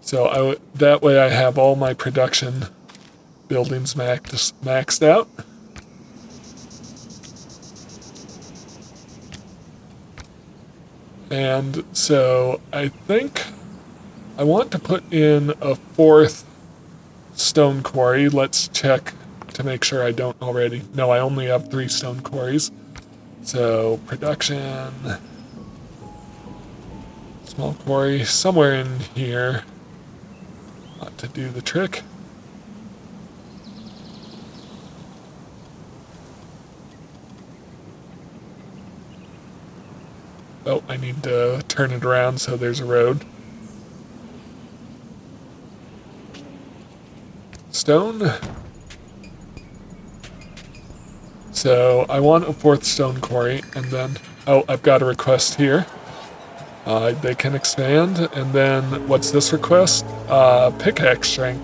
So that way I have all my production buildings maxed out. And so I think I want to put in a 4th stone quarry. Let's check to make sure I don't already. No, I only have 3 stone quarries. So production, small quarry, somewhere in here ought to do the trick. Oh, I need to turn it around so there's a road. Stone. So I want a 4th stone quarry, and then, oh, I've got a request here. They can expand, and then what's this request? Pickaxe strength.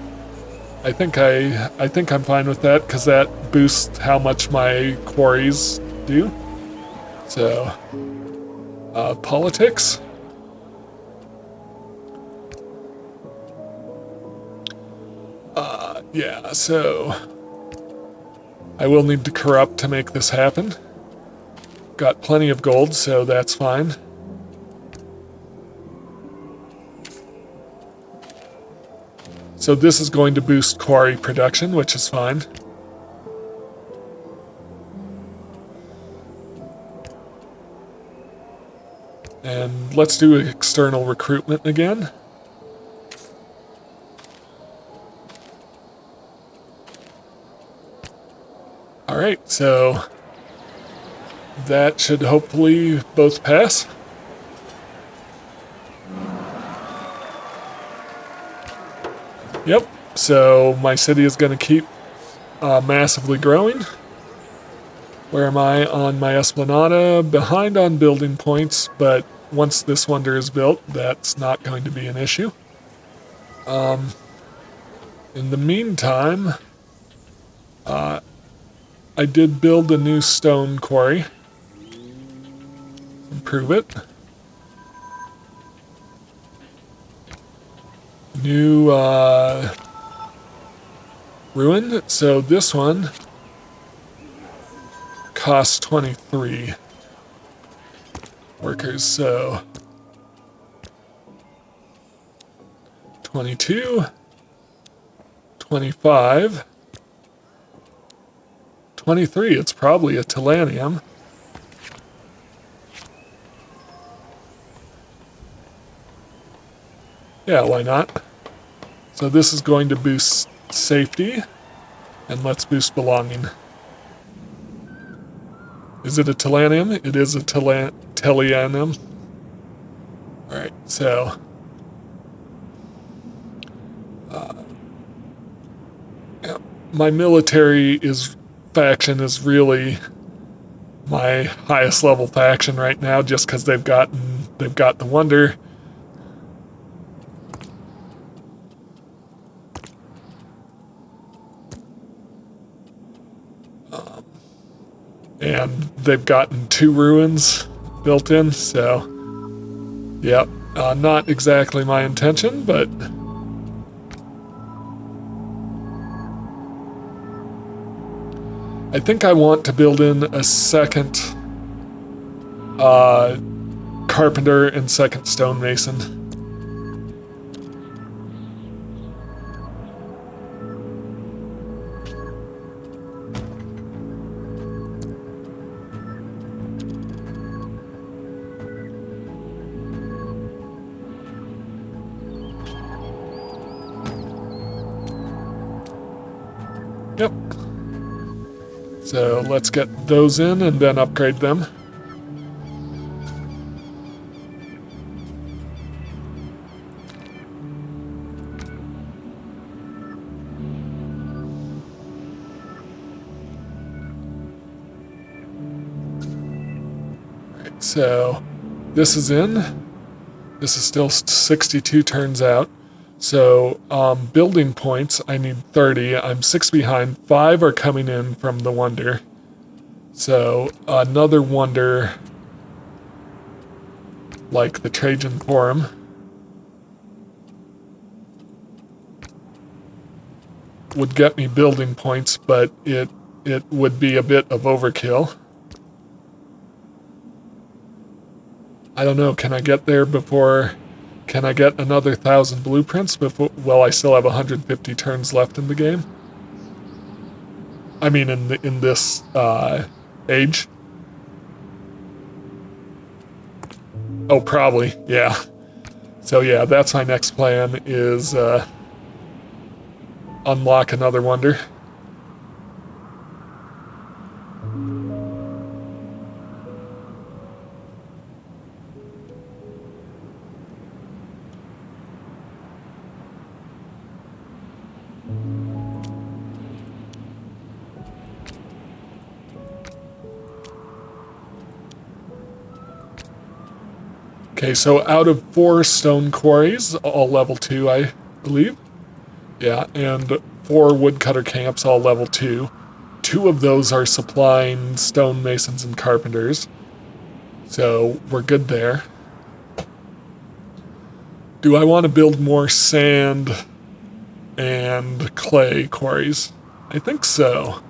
I think I'm fine with that because that boosts how much my quarries do. So, politics. Yeah, so I will need to corrupt to make this happen. Got plenty of gold, so that's fine. So this is going to boost quarry production, which is fine. And let's do external recruitment again. Alright, so that should hopefully both pass. Yep, so my city is going to keep massively growing. Where am I on my Esplanade? Behind on building points, but once this wonder is built, that's not going to be an issue. In the meantime, I did build a new stone quarry. Improve it. New ruin. So this one costs 23 workers, so 22, 25, 23. It's probably a Telanium. Yeah, why not? So this is going to boost safety, and let's boost belonging. Is it a Telanium? It is a Telanium. Alright, so yeah, my military faction is really my highest level faction right now, just because they've got the wonder. And they've gotten 2 ruins built in, so yep, not exactly my intention, but I think I want to build in a second carpenter and second stonemason. Yep. So let's get those in and then upgrade them. Right, so this is in. This is still 62 turns out. So building points, I need 30. I'm 6 behind. 5 are coming in from the wonder. So another wonder, like the Trajan Forum, would get me building points, but it would be a bit of overkill. I don't know, can I get there before... Can I get another 1,000 blueprints before... Well, I still have 150 turns left in the game. I mean, in this age. Oh, probably, yeah. So yeah, that's my next plan, is unlock another wonder. Okay, so out of 4 stone quarries, all level 2, I believe. Yeah, and 4 woodcutter camps, all level 2. 2 of those are supplying stonemasons and carpenters. So we're good there. Do I want to build more sand and clay quarries? I think so.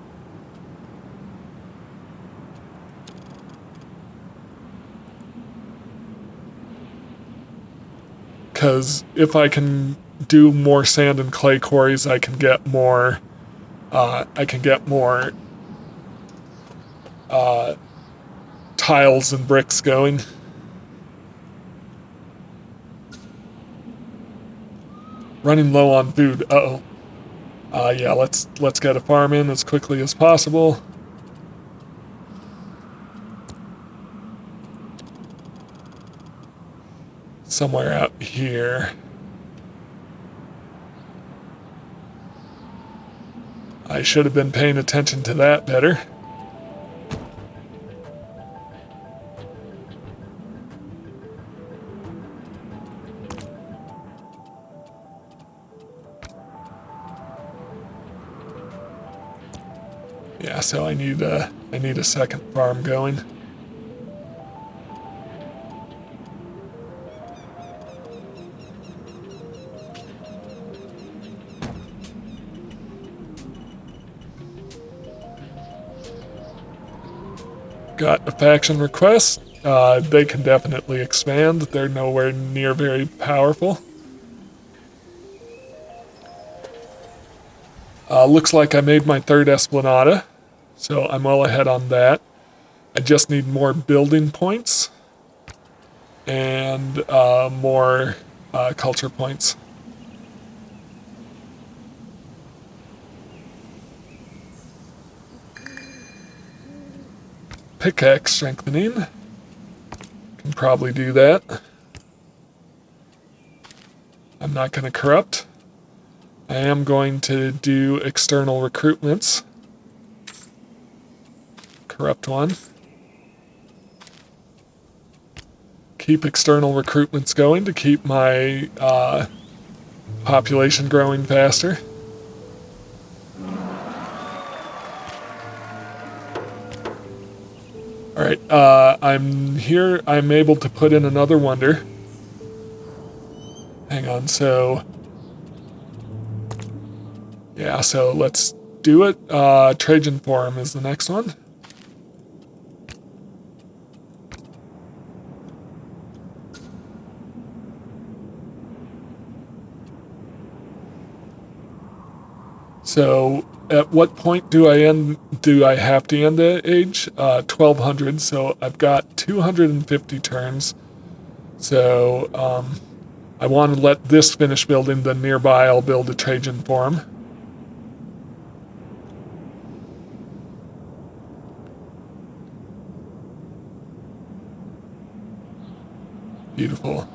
Because if I can do more sand and clay quarries, I can get more. Tiles and bricks going. Running low on food. Uh-oh. Yeah, let's get a farm in as quickly as possible. Somewhere out here. I should have been paying attention to that better. Yeah, so I need a second farm going. Got a faction request. They can definitely expand. They're nowhere near very powerful. Looks like I made my 3rd Esplanade, so I'm well ahead on that. I just need more building points and more culture points. Pickaxe strengthening. Can probably do that. I'm not going to corrupt. I am going to do external recruitments. Corrupt one. Keep external recruitments going to keep my population growing faster. Alright, I'm here. I'm able to put in another wonder. Hang on, so... Yeah, so let's do it. Trajan Forum is the next one. So, at what point do I have to end the age? 1200, so I've got 250 turns. So, I want to let this finish building, then nearby I'll build a Trajan Forum. Beautiful.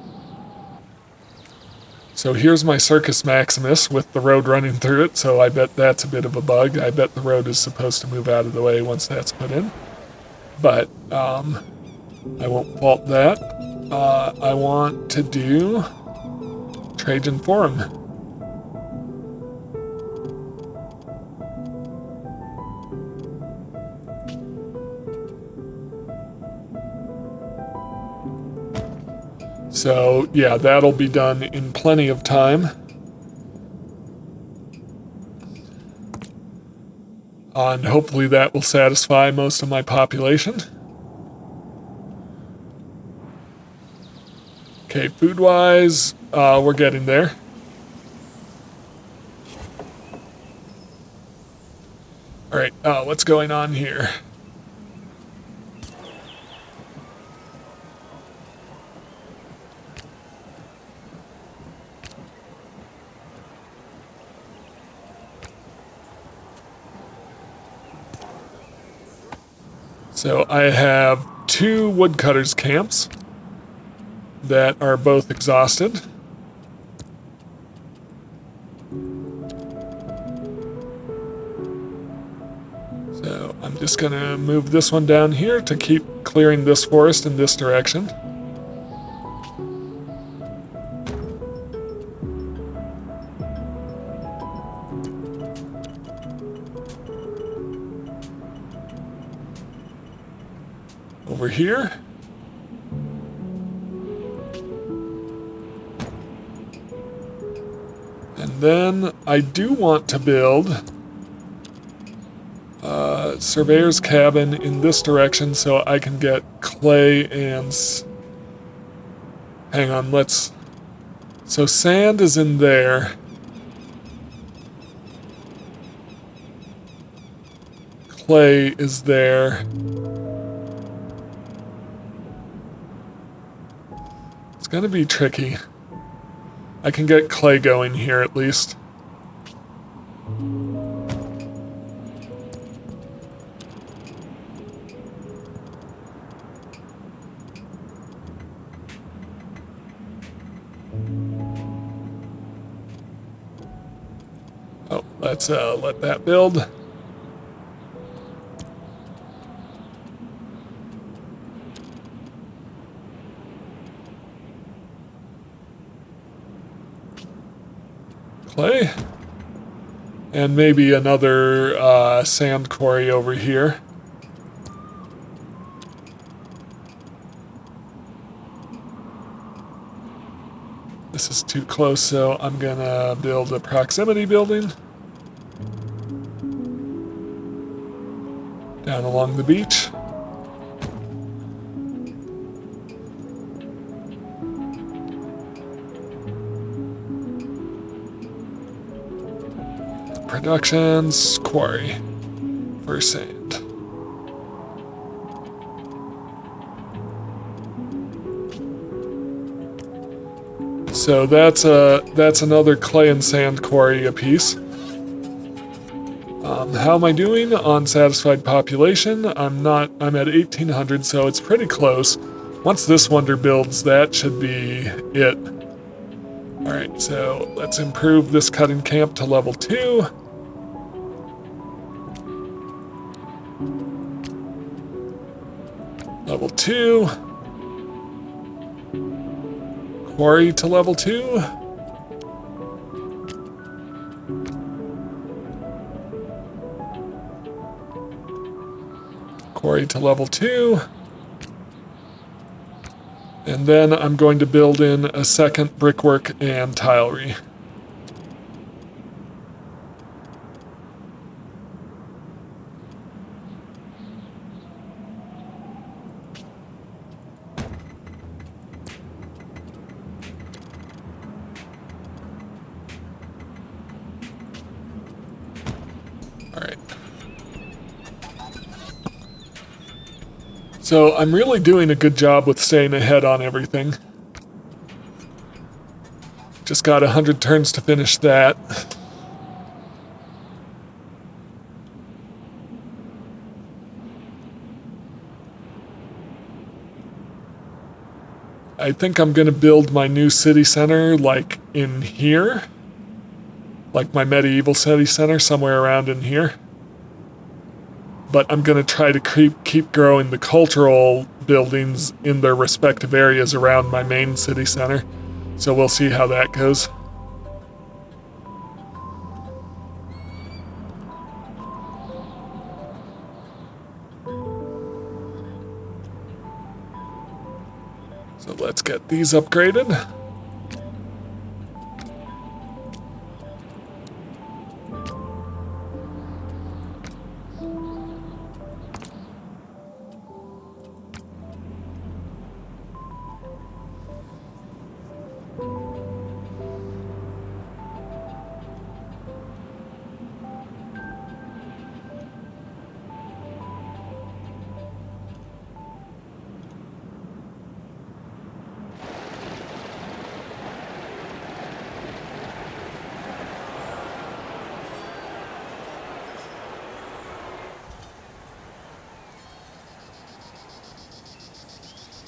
So here's my Circus Maximus with the road running through it, so I bet that's a bit of a bug. I bet the road is supposed to move out of the way once that's put in. But I won't fault that. I want to do Trajan Forum. So, yeah, that'll be done in plenty of time. And hopefully that will satisfy most of my population. Okay, food-wise, we're getting there. Alright, what's going on here? So I have 2 woodcutters camps that are both exhausted. I'm just gonna move this one down here to keep clearing this forest in this direction. Over here. And then I do want to build a surveyor's cabin in this direction so I can get clay and... Hang on, let's... So sand is in there. Clay is there. It's gonna be tricky. I can get clay going here at least. Oh, let's let that build. Clay. And maybe another sand quarry over here. This is too close, so I'm gonna build a proximity building down along the beach. Productions, quarry for sand. So that's another clay and sand quarry apiece. How am I doing on satisfied population? I'm at 1800, so it's pretty close. Once this wonder builds, that should be it. Alright, so let's improve this cutting camp to level 2. Level 2. Quarry to level 2. Quarry to level 2. And then I'm going to build in a second brickwork and tilery. So I'm really doing a good job with staying ahead on everything. Just got 100 turns to finish that. I think I'm gonna build my new city center like in here. Like my medieval city center somewhere around in here. But I'm going to try to keep growing the cultural buildings in their respective areas around my main city center. So we'll see how that goes. So let's get these upgraded.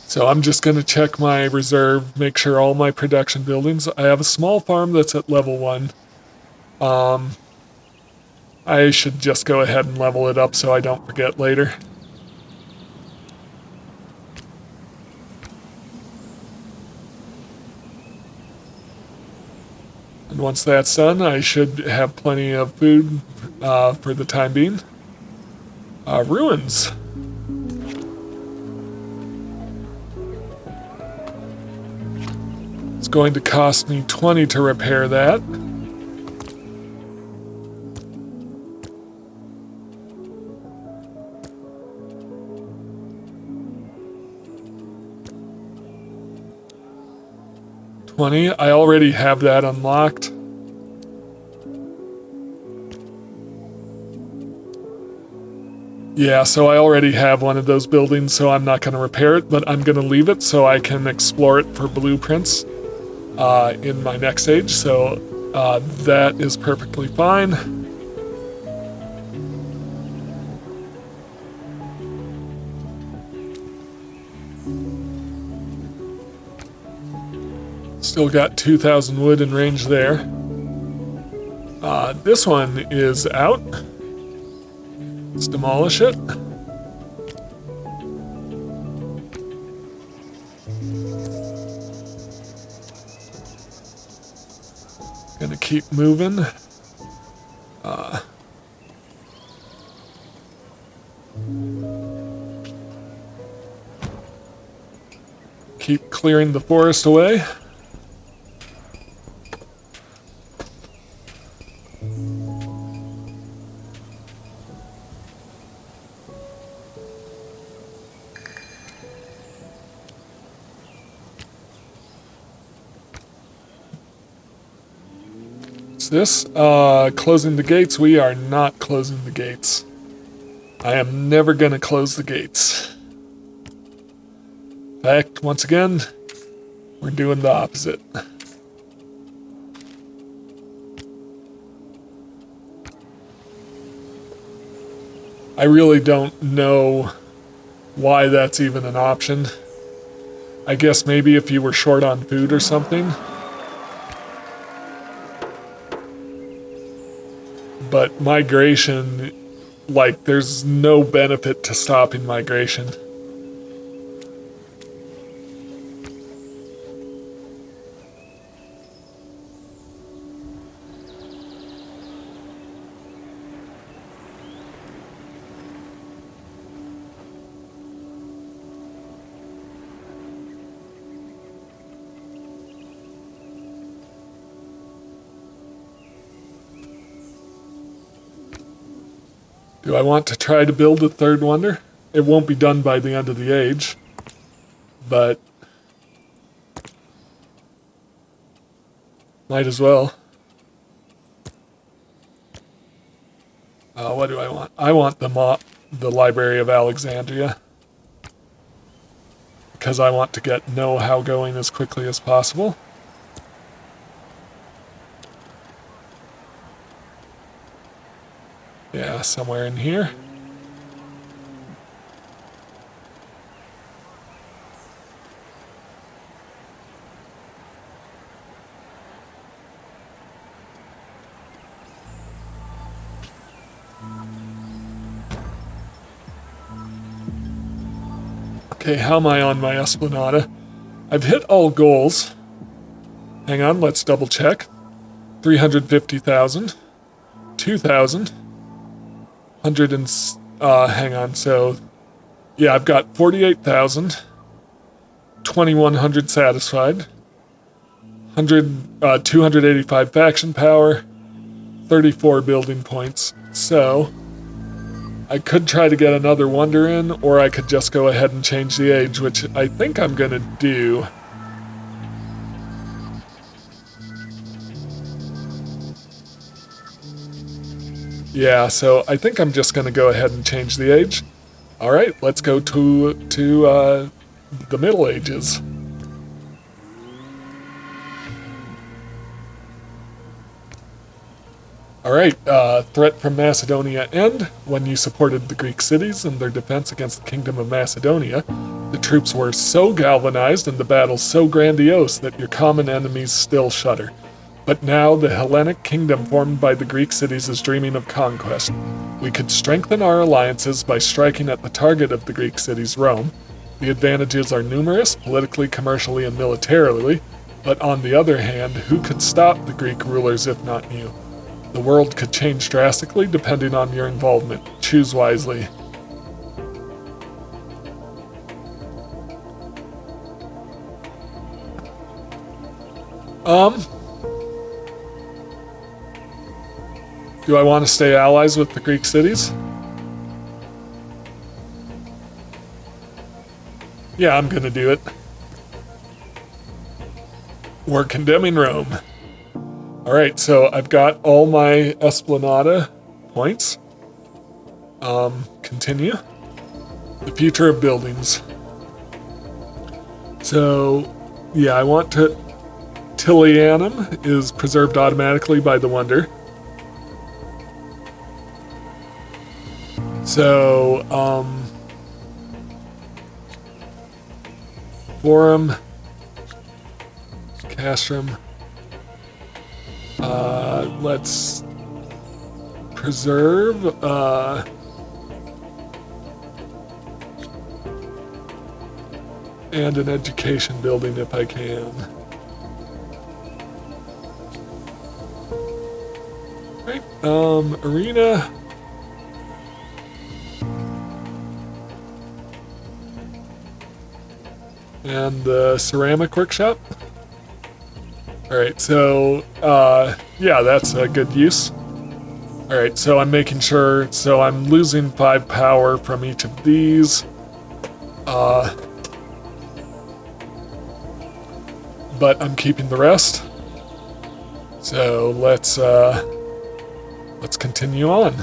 So I'm just going to check my reserve, make sure all my production buildings. I have a small farm that's at level 1. I I should just go ahead and level it up so I don't forget later. And once that's done, I should have plenty of food for the time being. Ruins. It's going to cost me 20 to repair that. I already have that unlocked. Yeah, so I already have one of those buildings, so I'm not going to repair it, but I'm going to leave it so I can explore it for blueprints in my next stage, so that is perfectly fine. Still got 2,000 wood in range there. This one is out. Let's demolish it. Gonna keep moving. Keep clearing the forest away. This closing the gates. We are not closing the gates. I am never gonna close the gates. In fact, once again, we're doing the opposite. I really don't know why that's even an option. I guess maybe if you were short on food or something. But migration, like, there's no benefit to stopping migration. Do I want to try to build a third wonder? It won't be done by the end of the age, but might as well. What do I want? I want the Library of Alexandria, because I want to get know-how going as quickly as possible. Yeah, somewhere in here. Okay, how am I on my Esplanade? I've hit all goals. Hang on, let's double check. 350,000. 2,000. 100 and... hang on, so... Yeah, I've got 48,000. 2,100 satisfied. 285 faction power. 34 building points. So... I could try to get another wonder in, or I could just go ahead and change the age, which I think I'm gonna do. Yeah, so I think I'm just gonna go ahead and change the age. Alright, let's go to the Middle Ages. Alright, threat from Macedonia end. When you supported the Greek cities in their defense against the Kingdom of Macedonia, the troops were so galvanized and the battle so grandiose that your common enemies still shudder. But now the Hellenic kingdom formed by the Greek cities is dreaming of conquest. We could strengthen our alliances by striking at the target of the Greek cities, Rome. The advantages are numerous, politically, commercially, and militarily, but on the other hand, who could stop the Greek rulers if not you? The world could change drastically depending on your involvement. Choose wisely. Do I want to stay allies with the Greek cities? Yeah, I'm gonna do it. We're condemning Rome. Alright, so I've got all my Esplanade points. Continue. The future of buildings. So, yeah, I want to... Tilianum is preserved automatically by the Wonder. So, Forum, Castrum, let's preserve, and an education building if I can. Right, arena. And the ceramic workshop. Alright, so, yeah, that's a good use. Alright, so I'm making sure, so I'm losing 5 power from each of these. But I'm keeping the rest. So let's continue on.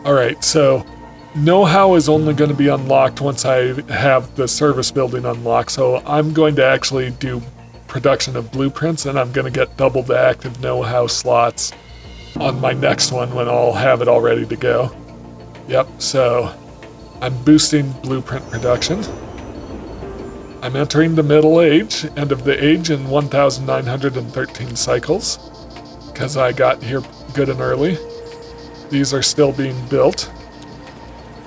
Alright, so know-how is only going to be unlocked once I have the service building unlocked, so I'm going to actually do production of blueprints, and I'm going to get double the active know-how slots on my next one when I'll have it all ready to go. Yep, so I'm boosting blueprint production. I'm entering the middle age, end of the age in 1,913 cycles, because I got here good and early. These are still being built.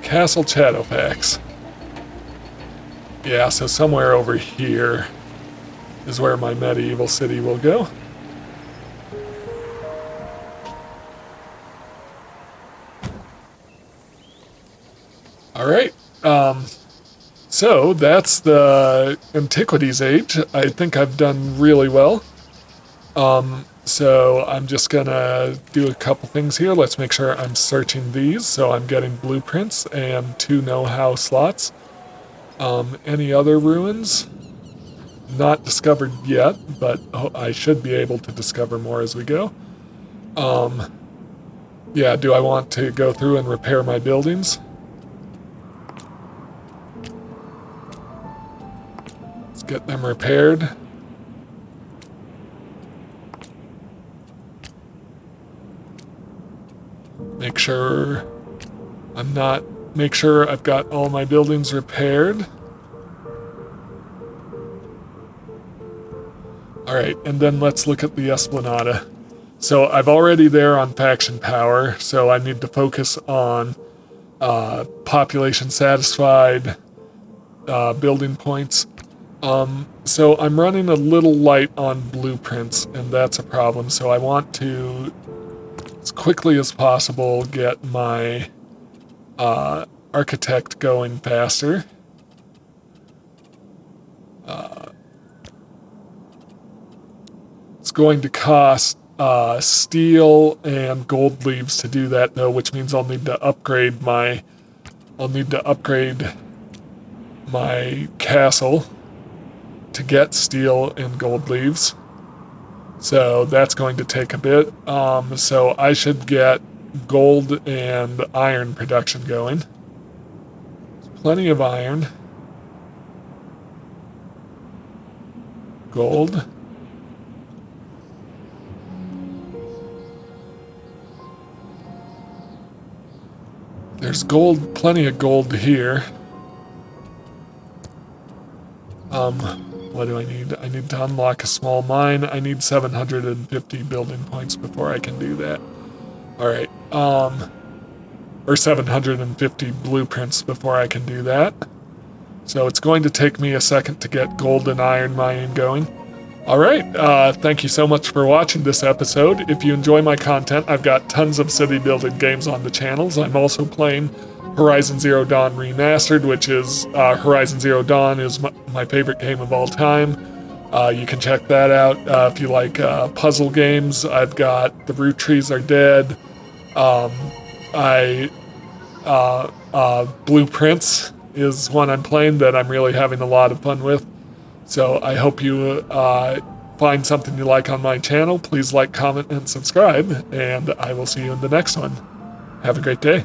Castle Shadowfax. Yeah, so somewhere over here is where my medieval city will go. Alright, so that's the Antiquities age. I think I've done really well. So I'm just gonna do a couple things here. Let's make sure I'm searching these, so I'm getting blueprints and 2 know-how slots. Any other ruins? Not discovered yet, but I should be able to discover more as we go. Yeah, do I want to go through and repair my buildings? Let's get them repaired. Make sure I've got all my buildings repaired. Alright, and then let's look at the Esplanade. So I've already there on faction power, so I need to focus on population satisfied, building points. So I'm running a little light on blueprints, and that's a problem. So I want to, as quickly as possible, get my architect going faster. It's going to cost steel and gold leaves to do that, though, which means I'll need to upgrade my castle to get steel and gold leaves. So that's going to take a bit. So I should get gold and iron production going. Plenty of iron. Gold. There's plenty of gold here. What do I need? I need to unlock a small mine. I need 750 building points before I can do that. All right. Or 750 blueprints before I can do that. So it's going to take me a second to get gold and iron mining going. All right. Thank you so much for watching this episode. If you enjoy my content, I've got tons of city building games on the channels. I'm also playing Horizon Zero Dawn Remastered, which is Horizon Zero Dawn is my favorite game of all time. You can check that out if you like puzzle games. I've got The Root Trees Are Dead. Blueprints is one I'm playing that I'm really having a lot of fun with. So I hope you find something you like on my channel. Please like, comment, and subscribe, and I will see you in the next one. Have a great day.